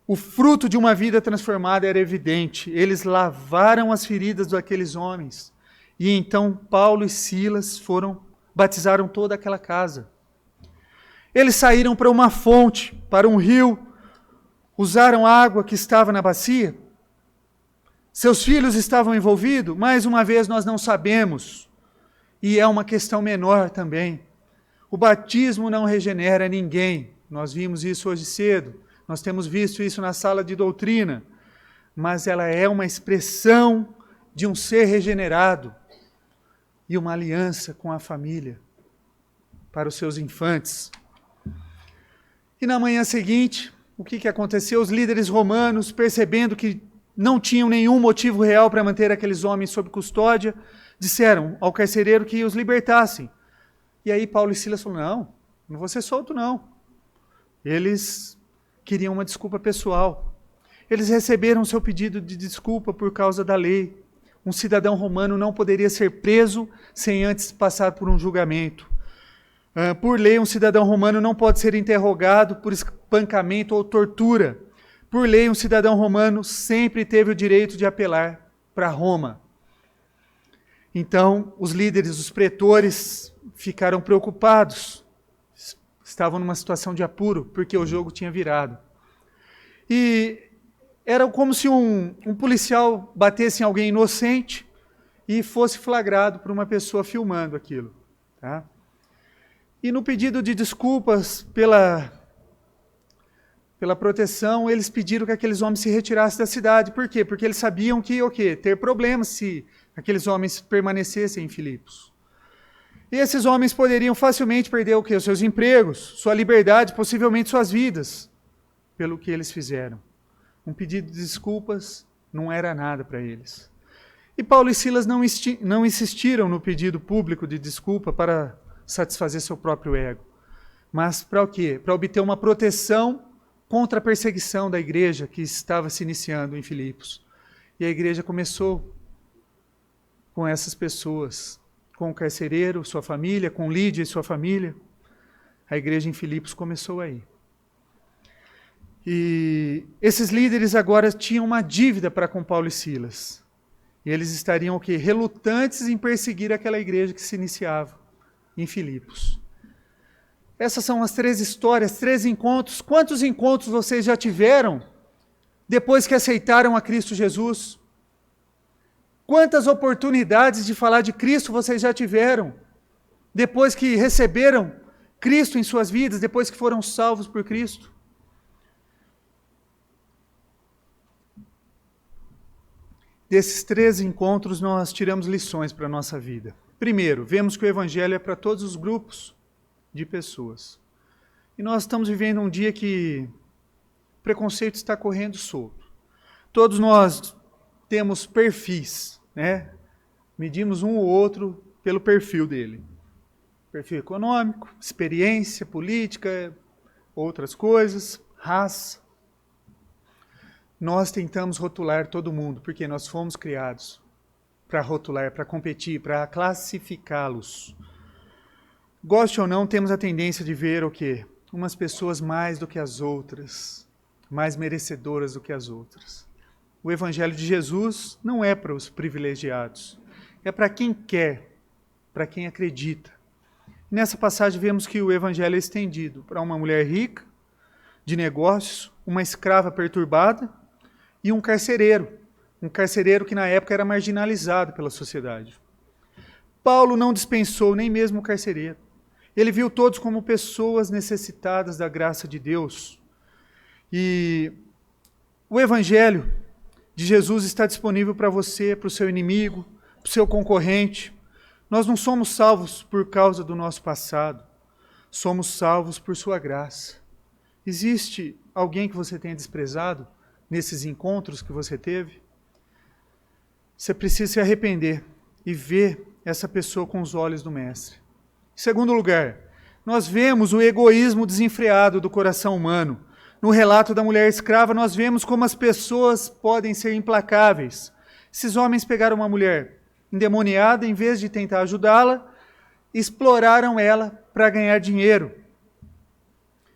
o fruto de uma vida transformada era evidente. Eles lavaram as feridas daqueles homens. E então Paulo e Silas batizaram toda aquela casa. Eles saíram para uma fonte, para um rio, usaram a água que estava na bacia. Seus filhos estavam envolvidos? Mais uma vez nós não sabemos. E é uma questão menor também. O batismo não regenera ninguém. Nós vimos isso hoje cedo. Nós temos visto isso na sala de doutrina. Mas ela é uma expressão de um ser regenerado e uma aliança com a família para os seus infantes. E na manhã seguinte, o que aconteceu? Os líderes romanos, percebendo que não tinham nenhum motivo real para manter aqueles homens sob custódia, disseram ao carcereiro que os libertassem. E aí Paulo e Silas falaram, não vou ser solto não. Eles queriam uma desculpa pessoal. Eles receberam seu pedido de desculpa por causa da lei. Um cidadão romano não poderia ser preso sem antes passar por um julgamento. Por lei, um cidadão romano não pode ser interrogado por espancamento ou tortura. Por lei, um cidadão romano sempre teve o direito de apelar para Roma. Então, os líderes, os pretores, ficaram preocupados. Estavam numa situação de apuro, porque o jogo tinha virado. E era como se um policial batesse em alguém inocente e fosse flagrado por uma pessoa filmando aquilo. Tá? E no pedido de desculpas pela proteção, eles pediram que aqueles homens se retirassem da cidade. Por quê? Porque eles sabiam que ter problemas se aqueles homens permanecessem em Filipos. E esses homens poderiam facilmente perder os seus empregos, sua liberdade, possivelmente suas vidas, pelo que eles fizeram. Um pedido de desculpas não era nada para eles. E Paulo e Silas não insistiram no pedido público de desculpa para satisfazer seu próprio ego. Mas para o quê? Para obter uma proteção contra a perseguição da igreja que estava se iniciando em Filipos. E a igreja começou com essas pessoas, com o carcereiro, sua família, com Lídia e sua família. A igreja em Filipos começou aí. E esses líderes agora tinham uma dívida para com Paulo e Silas. E eles estariam relutantes em perseguir aquela igreja que se iniciava em Filipos. Essas são as 3 histórias, 3 encontros. Quantos encontros vocês já tiveram depois que aceitaram a Cristo Jesus? Quantas oportunidades de falar de Cristo vocês já tiveram depois que receberam Cristo em suas vidas, depois que foram salvos por Cristo? Desses 3 encontros nós tiramos lições para a nossa vida. Primeiro, vemos que o Evangelho é para todos os grupos de pessoas. E nós estamos vivendo um dia que o preconceito está correndo solto. Todos nós temos perfis, né? Medimos um ou outro pelo perfil dele. Perfil econômico, experiência, política, outras coisas, raça. Nós tentamos rotular todo mundo, porque nós fomos criados para rotular, para competir, para classificá-los. Goste ou não, temos a tendência de ver o quê? Umas pessoas mais do que as outras, mais merecedoras do que as outras. O Evangelho de Jesus não é para os privilegiados, é para quem quer, para quem acredita. Nessa passagem vemos que o Evangelho é estendido para uma mulher rica, de negócios, uma escrava perturbada e um carcereiro que na época era marginalizado pela sociedade. Paulo não dispensou nem mesmo o carcereiro. Ele viu todos como pessoas necessitadas da graça de Deus. E o Evangelho de Jesus está disponível para você, para o seu inimigo, para o seu concorrente. Nós não somos salvos por causa do nosso passado. Somos salvos por sua graça. Existe alguém que você tenha desprezado nesses encontros que você teve? Você precisa se arrepender e ver essa pessoa com os olhos do Mestre. Em segundo lugar, nós vemos o egoísmo desenfreado do coração humano. No relato da mulher escrava, nós vemos como as pessoas podem ser implacáveis. Esses homens pegaram uma mulher endemoniada, em vez de tentar ajudá-la, exploraram ela para ganhar dinheiro.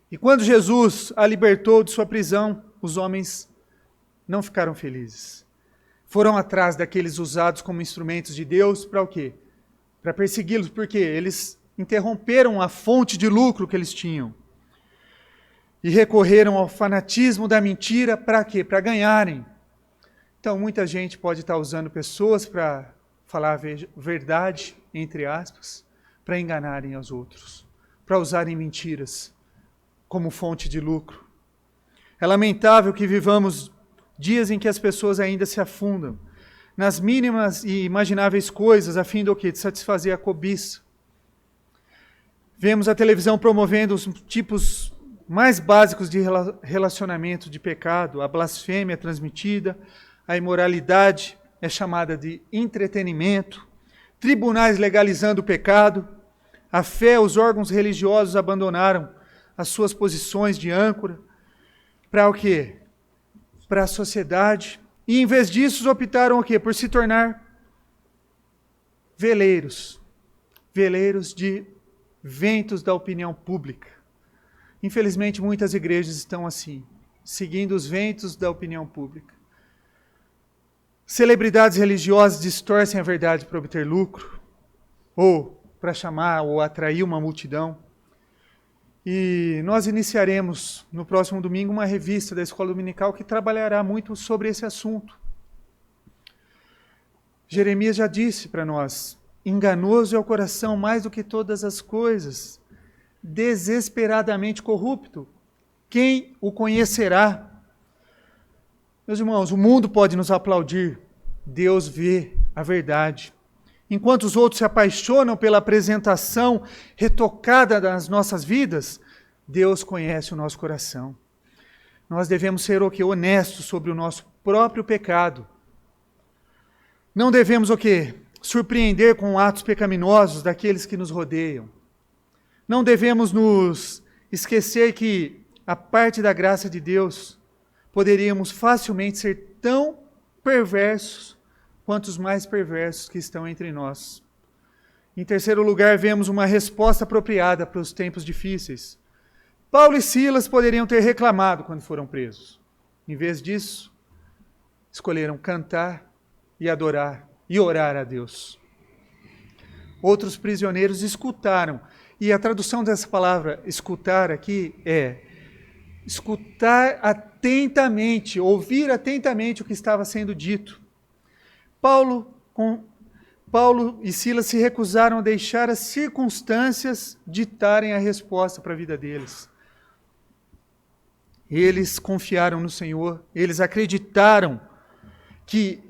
E quando Jesus a libertou de sua prisão, os homens não ficaram felizes. Foram atrás daqueles usados como instrumentos de Deus para o quê? Para persegui-los, porque eles interromperam a fonte de lucro que eles tinham. E recorreram ao fanatismo da mentira para quê? Para ganharem. Então, muita gente pode estar usando pessoas para falar a verdade, entre aspas, para enganarem aos outros, para usarem mentiras como fonte de lucro. É lamentável que vivamos dias em que as pessoas ainda se afundam nas mínimas e imagináveis coisas a fim do quê? De satisfazer a cobiça. Vemos a televisão promovendo os tipos mais básicos de relacionamento de pecado, a blasfêmia transmitida, a imoralidade é chamada de entretenimento, tribunais legalizando o pecado, a fé, os órgãos religiosos abandonaram as suas posições de âncora para o quê? Para a sociedade. E em vez disso optaram o quê? Por se tornar veleiros de ventos da opinião pública. Infelizmente, muitas igrejas estão assim, seguindo os ventos da opinião pública. Celebridades religiosas distorcem a verdade para obter lucro, ou para chamar ou atrair uma multidão. E nós iniciaremos no próximo domingo uma revista da Escola Dominical que trabalhará muito sobre esse assunto. Jeremias já disse para nós, enganoso é o coração mais do que todas as coisas, desesperadamente corrupto. Quem o conhecerá? Meus irmãos, o mundo pode nos aplaudir, Deus vê a verdade. Enquanto os outros se apaixonam pela apresentação retocada das nossas vidas, Deus conhece o nosso coração. Nós devemos ser o quê? Honestos sobre o nosso próprio pecado. Não devemos o quê? Surpreender com atos pecaminosos daqueles que nos rodeiam. Não devemos nos esquecer que, a parte da graça de Deus, poderíamos facilmente ser tão perversos quanto os mais perversos que estão entre nós. Em terceiro lugar, vemos uma resposta apropriada para os tempos difíceis. Paulo e Silas poderiam ter reclamado quando foram presos. Em vez disso, escolheram cantar e adorar e orar a Deus. Outros prisioneiros escutaram. E a tradução dessa palavra escutar aqui é escutar atentamente, ouvir atentamente o que estava sendo dito. Paulo e Silas se recusaram a deixar as circunstâncias ditarem a resposta para a vida deles. Eles confiaram no Senhor, eles acreditaram que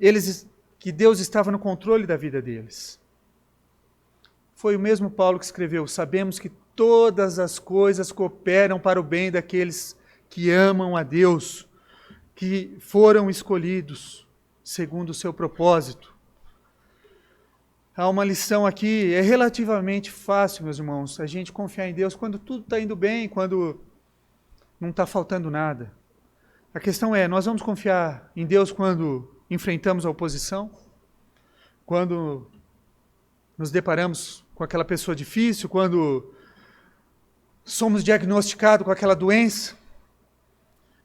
Deus estava no controle da vida deles. Foi o mesmo Paulo que escreveu, sabemos que todas as coisas cooperam para o bem daqueles que amam a Deus, que foram escolhidos segundo o seu propósito. Há uma lição aqui, é relativamente fácil, meus irmãos, a gente confiar em Deus quando tudo está indo bem, quando não está faltando nada. A questão é, nós vamos confiar em Deus quando enfrentamos a oposição? quando nos deparamos com aquela pessoa difícil, quando somos diagnosticados com aquela doença,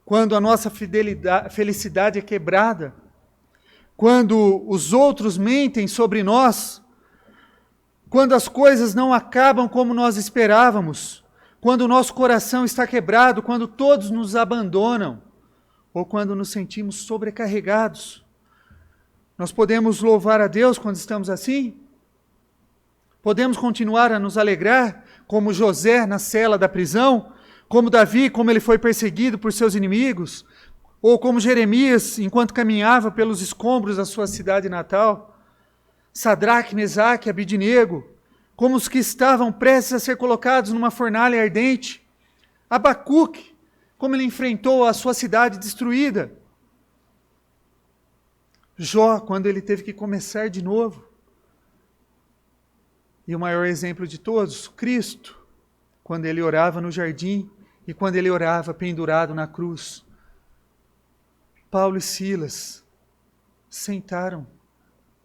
quando a nossa felicidade é quebrada, quando os outros mentem sobre nós, quando as coisas não acabam como nós esperávamos, quando o nosso coração está quebrado, quando todos nos abandonam, ou quando nos sentimos sobrecarregados. Nós podemos louvar a Deus quando estamos assim? Podemos continuar a nos alegrar, como José na cela da prisão, como Davi, como ele foi perseguido por seus inimigos, ou como Jeremias, enquanto caminhava pelos escombros da sua cidade natal, Sadraque, Mesaque, Abidnego, como os que estavam prestes a ser colocados numa fornalha ardente, Abacuque, como ele enfrentou a sua cidade destruída, Jó, quando ele teve que começar de novo, e o maior exemplo de todos, Cristo, quando ele orava no jardim e quando ele orava pendurado na cruz. Paulo e Silas sentaram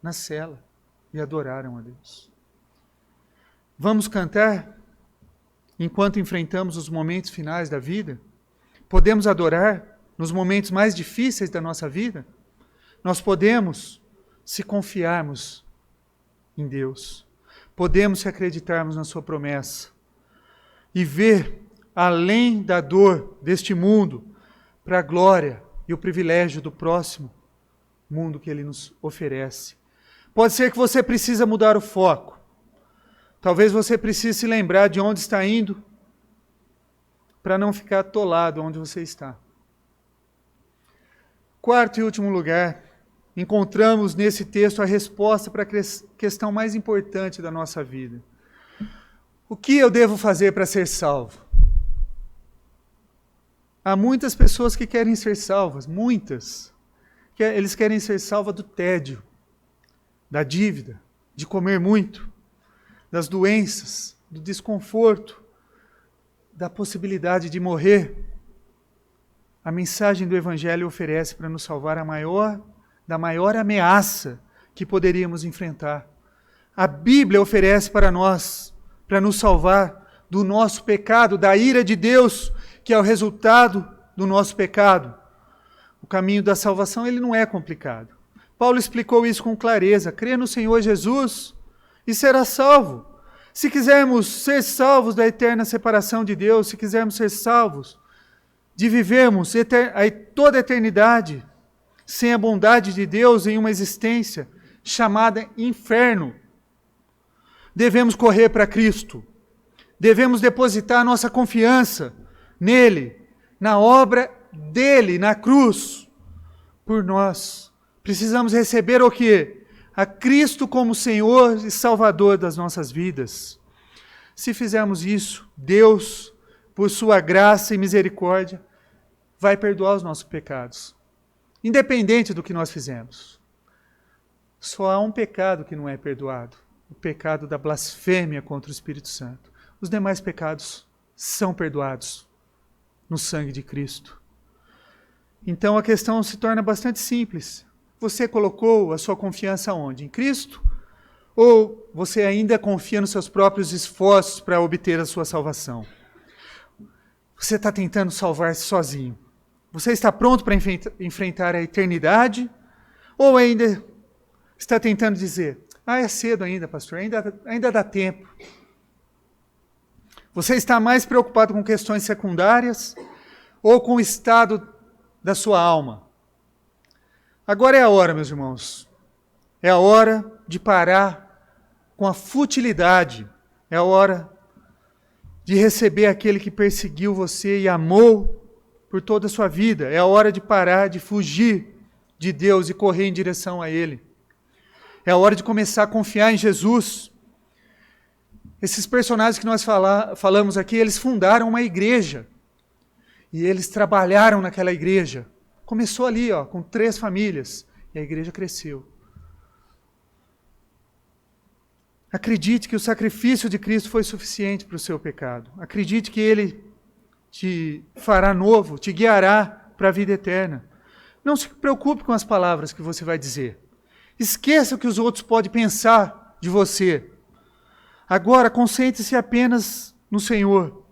na cela e adoraram a Deus. Vamos cantar enquanto enfrentamos os momentos finais da vida? Podemos adorar nos momentos mais difíceis da nossa vida? Nós podemos, se confiarmos em Deus, podemos se acreditarmos na sua promessa e ver além da dor deste mundo para a glória e o privilégio do próximo mundo que Ele nos oferece. Pode ser que você precise mudar o foco. Talvez você precise se lembrar de onde está indo para não ficar atolado onde você está. Quarto e último lugar, encontramos nesse texto a resposta para a questão mais importante da nossa vida. O que eu devo fazer para ser salvo? Há muitas pessoas que querem ser salvas, muitas. Eles querem ser salvos do tédio, da dívida, de comer muito, das doenças, do desconforto, da possibilidade de morrer. A mensagem do Evangelho oferece para nos salvar da maior ameaça que poderíamos enfrentar. A Bíblia oferece para nós, para nos salvar do nosso pecado, da ira de Deus, que é o resultado do nosso pecado. O caminho da salvação, ele não é complicado. Paulo explicou isso com clareza. Crê no Senhor Jesus e será salvo. Se quisermos ser salvos da eterna separação de Deus, se quisermos ser salvos de vivermos toda a eternidade sem a bondade de Deus em uma existência chamada inferno, devemos correr para Cristo. Devemos depositar nossa confiança nele, na obra dele, na cruz, por nós. Precisamos receber o quê? A Cristo como Senhor e Salvador das nossas vidas. Se fizermos isso, Deus, por sua graça e misericórdia, vai perdoar os nossos pecados, independente do que nós fizemos. Só há um pecado que não é perdoado, o pecado da blasfêmia contra o Espírito Santo. Os demais pecados são perdoados no sangue de Cristo. Então a questão se torna bastante simples. Você colocou a sua confiança onde? Em Cristo? Ou você ainda confia nos seus próprios esforços para obter a sua salvação? Você está tentando salvar-se sozinho. Você está pronto para enfrentar a eternidade? Ou ainda está tentando dizer, é cedo ainda, pastor, ainda dá tempo. Você está mais preocupado com questões secundárias ou com o estado da sua alma? Agora é a hora, meus irmãos. É a hora de parar com a futilidade. É a hora de receber aquele que perseguiu você e amou por toda a sua vida. É a hora de parar de fugir de Deus e correr em direção a Ele. É a hora de começar a confiar em Jesus. Esses personagens que nós falamos aqui, eles fundaram uma igreja. E eles trabalharam naquela igreja. Começou ali, com 3 famílias. E a igreja cresceu. Acredite que o sacrifício de Cristo foi suficiente para o seu pecado. Acredite que Ele te fará novo, te guiará para a vida eterna. Não se preocupe com as palavras que você vai dizer. Esqueça o que os outros podem pensar de você. Agora, concentre-se apenas no Senhor.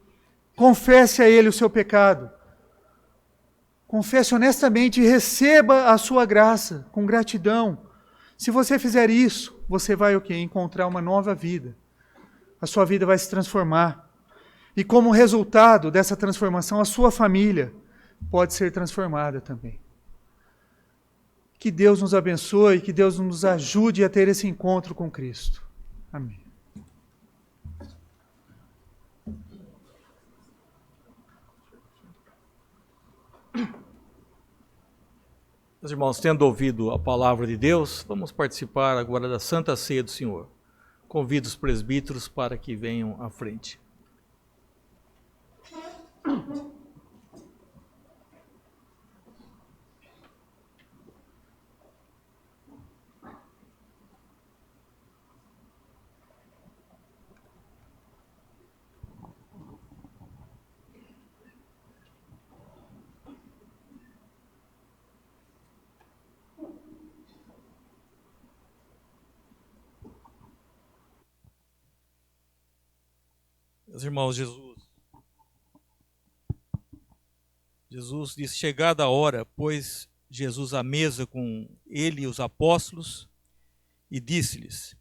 Confesse a Ele o seu pecado. Confesse honestamente e receba a sua graça com gratidão. Se você fizer isso, você vai o quê? Encontrar uma nova vida. A sua vida vai se transformar. E como resultado dessa transformação, a sua família pode ser transformada também. Que Deus nos abençoe, que Deus nos ajude a ter esse encontro com Cristo. Amém. Meus irmãos, tendo ouvido a palavra de Deus, vamos participar agora da Santa Ceia do Senhor. Convido os presbíteros para que venham à frente. Meus irmãos, Jesus disse: chegada a hora, pôs Jesus à mesa com ele e os apóstolos e disse-lhes: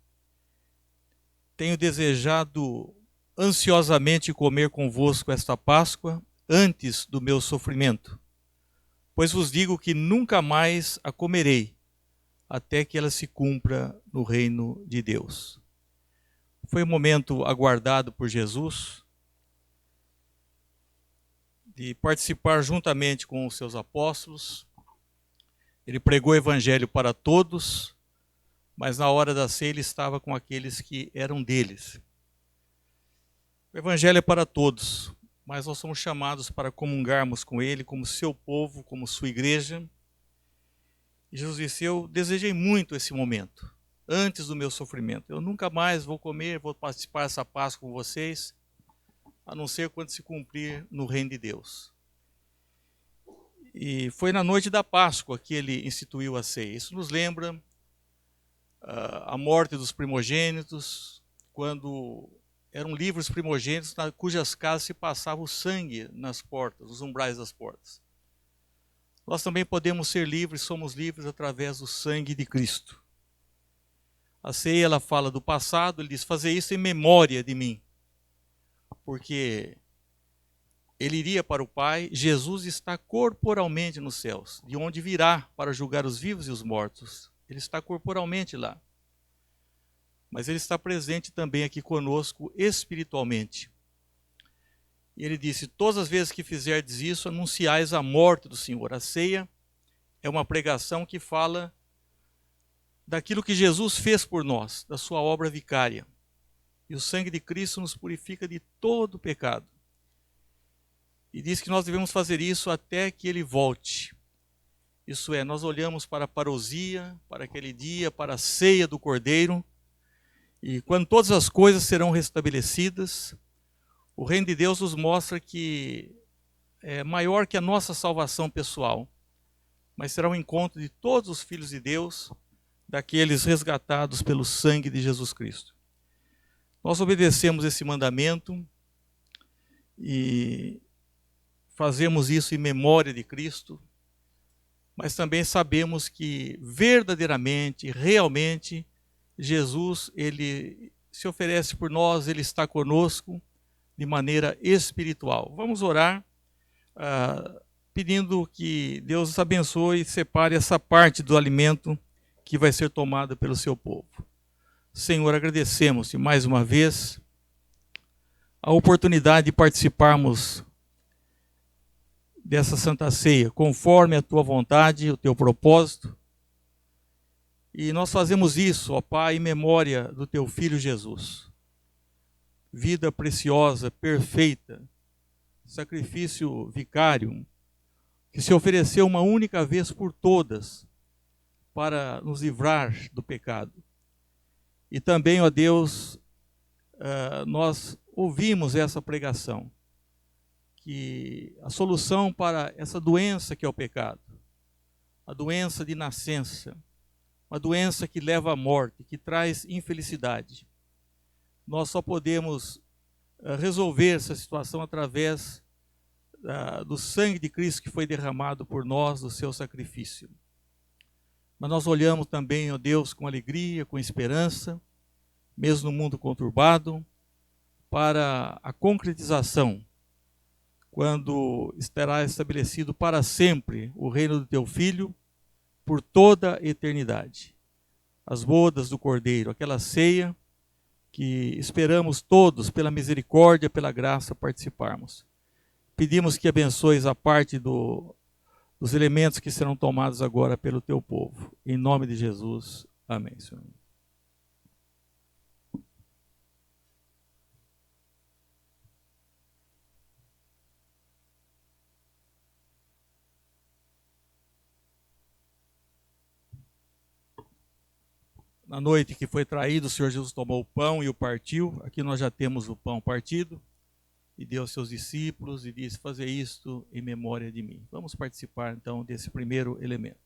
tenho desejado ansiosamente comer convosco esta Páscoa antes do meu sofrimento, pois vos digo que nunca mais a comerei, até que ela se cumpra no reino de Deus. Foi um momento aguardado por Jesus, de participar juntamente com os seus apóstolos. Ele pregou o evangelho para todos, mas na hora da ceia ele estava com aqueles que eram deles. O evangelho é para todos, mas nós somos chamados para comungarmos com ele como seu povo, como sua igreja. E Jesus disse: eu desejei muito esse momento, antes do meu sofrimento. Eu nunca mais vou comer, vou participar dessa Páscoa com vocês, a não ser quando se cumprir no reino de Deus. E foi na noite da Páscoa que ele instituiu a ceia. Isso nos lembra a morte dos primogênitos, quando eram livres os primogênitos, cujas casas se passava o sangue nas portas, nos umbrais das portas. Nós também podemos ser livres, somos livres através do sangue de Cristo. A ceia, ela fala do passado, ele diz: fazer isso em memória de mim. Porque ele iria para o Pai, Jesus está corporalmente nos céus, de onde virá para julgar os vivos e os mortos. Ele está corporalmente lá. Mas ele está presente também aqui conosco espiritualmente. E ele disse: todas as vezes que fizerdes isso, anunciais a morte do Senhor. A ceia é uma pregação que fala daquilo que Jesus fez por nós, da sua obra vicária. E o sangue de Cristo nos purifica de todo pecado. E diz que nós devemos fazer isso até que ele volte. Isso é, nós olhamos para a parousia, para aquele dia, para a ceia do Cordeiro, e quando todas as coisas serão restabelecidas, o reino de Deus nos mostra que é maior que a nossa salvação pessoal, mas será um encontro de todos os filhos de Deus, daqueles resgatados pelo sangue de Jesus Cristo. Nós obedecemos esse mandamento e fazemos isso em memória de Cristo, mas também sabemos que verdadeiramente, realmente, Jesus, ele se oferece por nós, ele está conosco de maneira espiritual. Vamos orar pedindo que Deus nos abençoe e separe essa parte do alimento que vai ser tomada pelo seu povo. Senhor, agradecemos-te mais uma vez a oportunidade de participarmos dessa Santa Ceia, conforme a tua vontade, o teu propósito. E nós fazemos isso, ó Pai, em memória do teu Filho Jesus. Vida preciosa, perfeita, sacrifício vicário, que se ofereceu uma única vez por todas para nos livrar do pecado. E também, ó Deus, nós ouvimos essa pregação, que a solução para essa doença que é o pecado, a doença de nascença, uma doença que leva à morte, que traz infelicidade. Nós só podemos resolver essa situação através do sangue de Cristo que foi derramado por nós, do seu sacrifício. Mas nós olhamos também, ó Deus, com alegria, com esperança, mesmo no mundo conturbado, para a concretização, quando estará estabelecido para sempre o reino do teu Filho, por toda a eternidade. As bodas do Cordeiro, aquela ceia que esperamos todos, pela misericórdia, pela graça, participarmos. Pedimos que abençoes a parte dos elementos que serão tomados agora pelo teu povo. Em nome de Jesus. Amém, Senhor. Na noite que foi traído, o Senhor Jesus tomou o pão e o partiu. Aqui nós já temos o pão partido. E deu aos seus discípulos e disse: fazer isto em memória de mim. Vamos participar então desse primeiro elemento.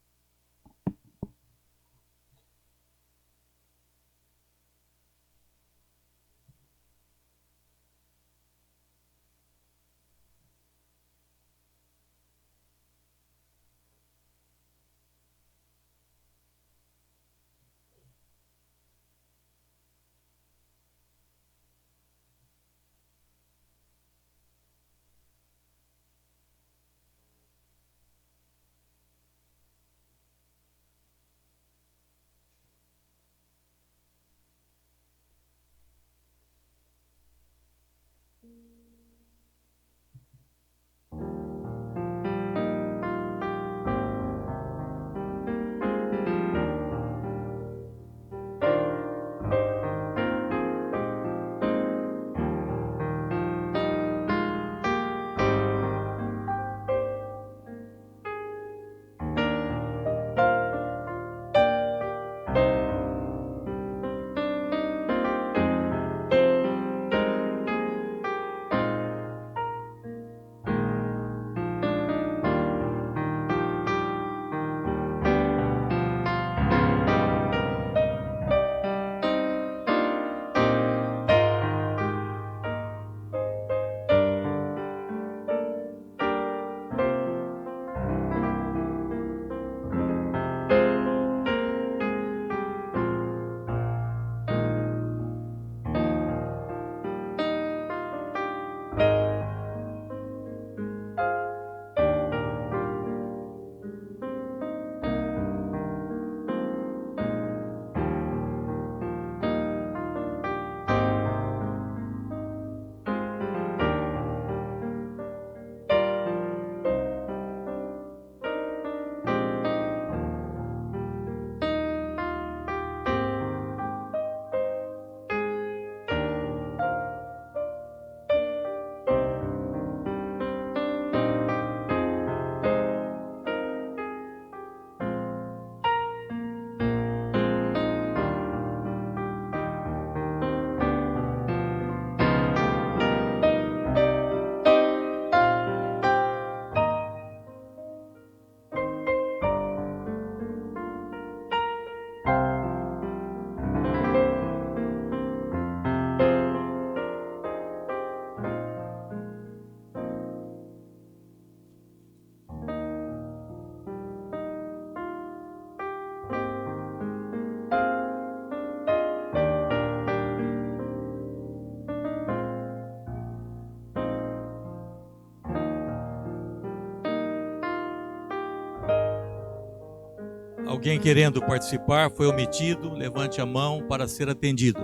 Alguém querendo participar foi omitido, levante a mão para ser atendido.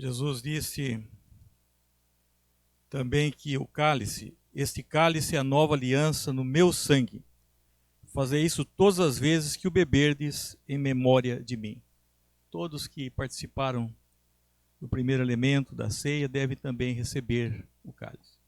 Jesus disse também que este cálice é a nova aliança no meu sangue. Fazei isso todas as vezes que o beberdes em memória de mim. Todos que participaram do primeiro elemento da ceia devem também receber o cálice.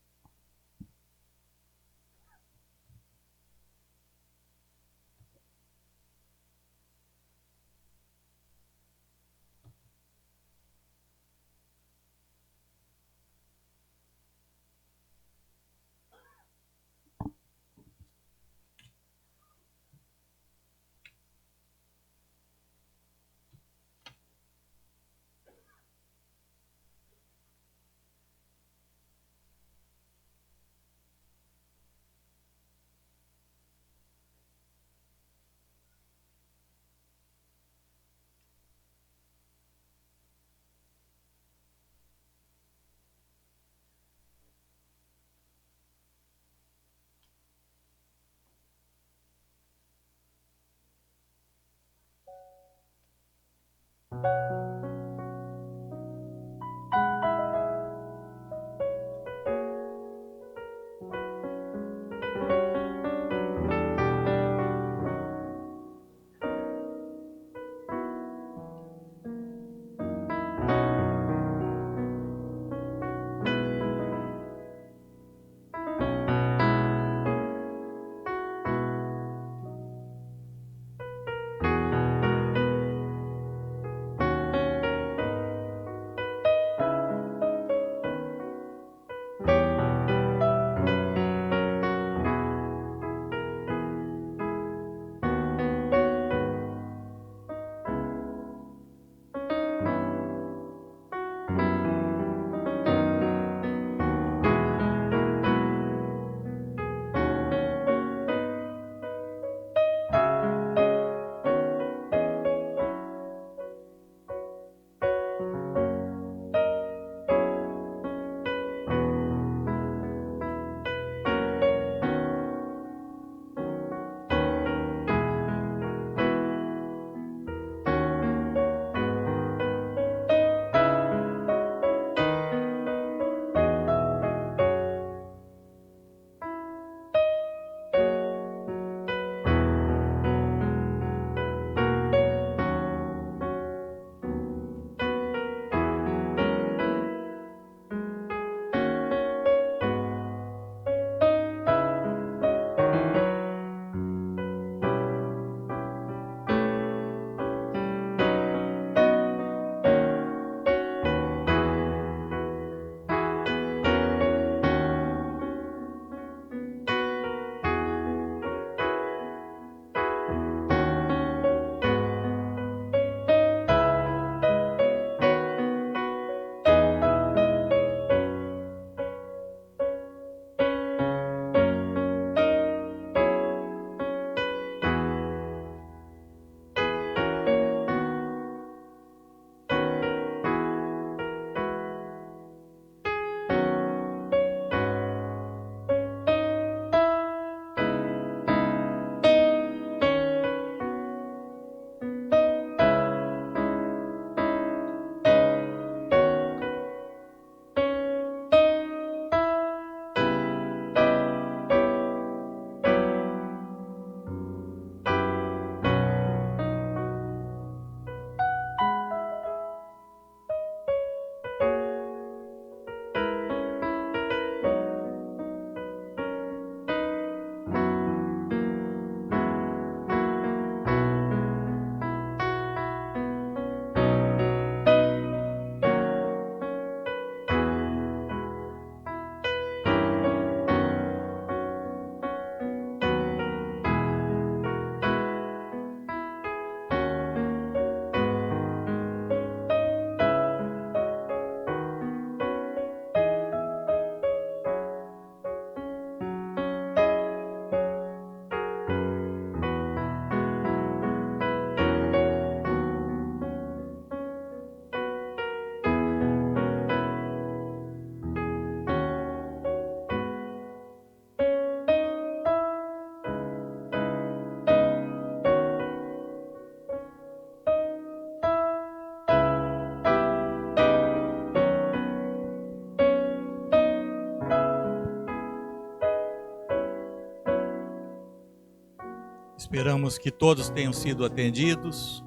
Esperamos que todos tenham sido atendidos.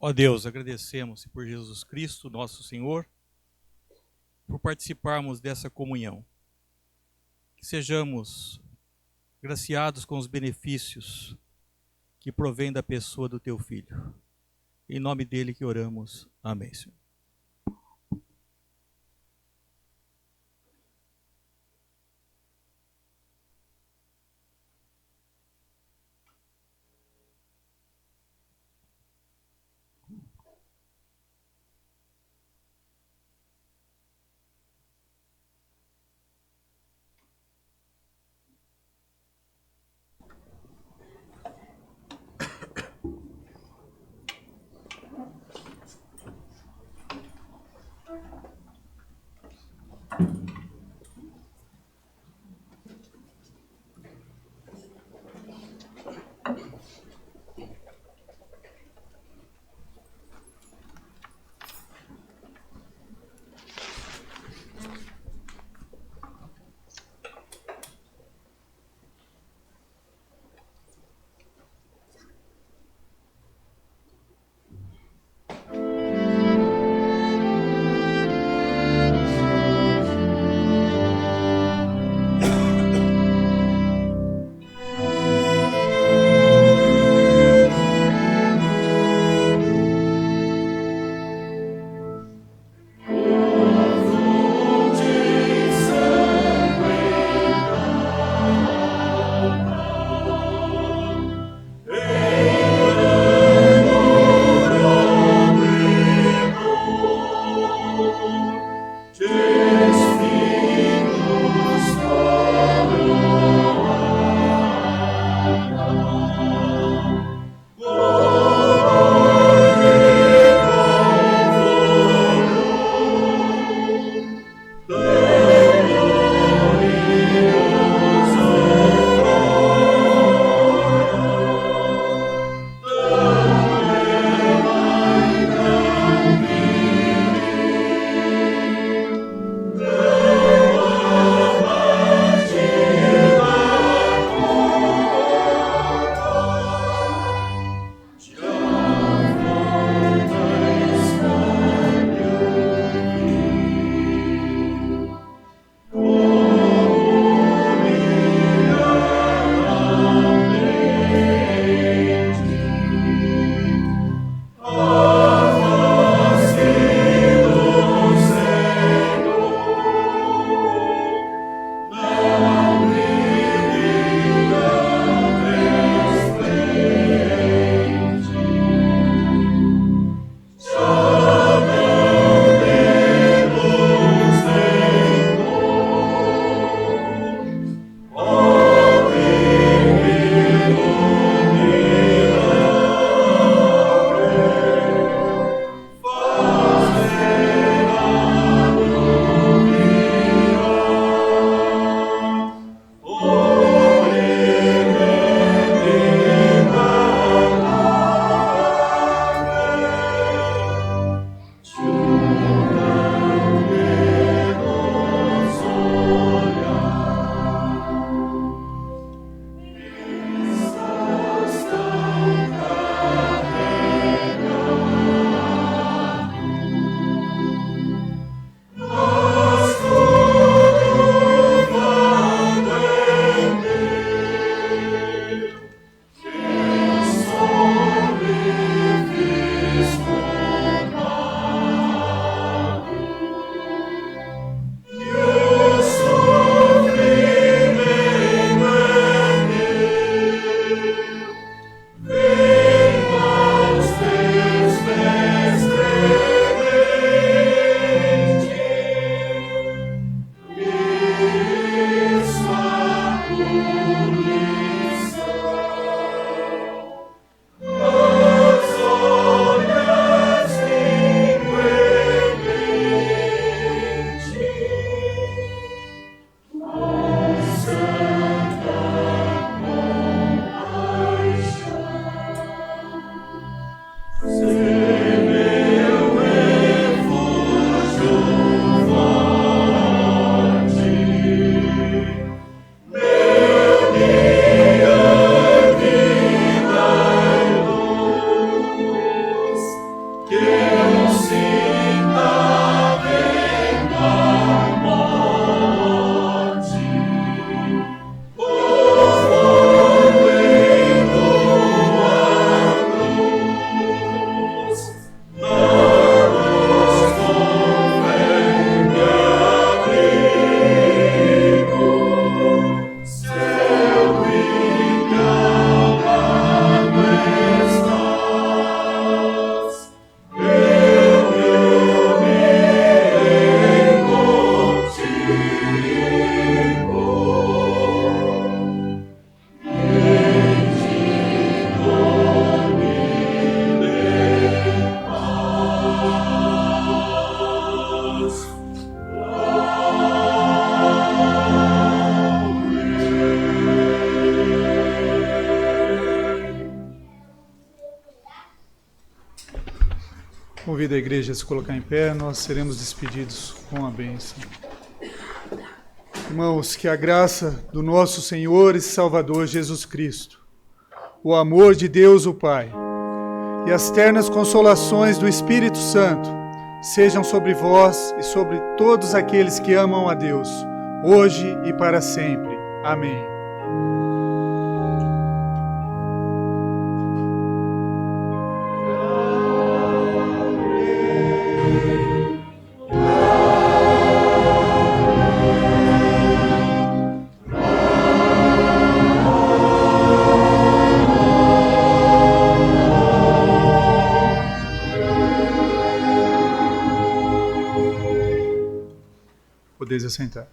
Ó Deus, agradecemos por Jesus Cristo, nosso Senhor, por participarmos dessa comunhão. Que sejamos graciados com os benefícios que provém da pessoa do Teu Filho. Em nome dele que oramos. Amém, Senhor. Convido a igreja a se colocar em pé, nós seremos despedidos com a bênção. Irmãos, que a graça do nosso Senhor e Salvador Jesus Cristo, o amor de Deus o Pai e as ternas consolações do Espírito Santo sejam sobre vós e sobre todos aqueles que amam a Deus, hoje e para sempre. Amém. Podeis assentar.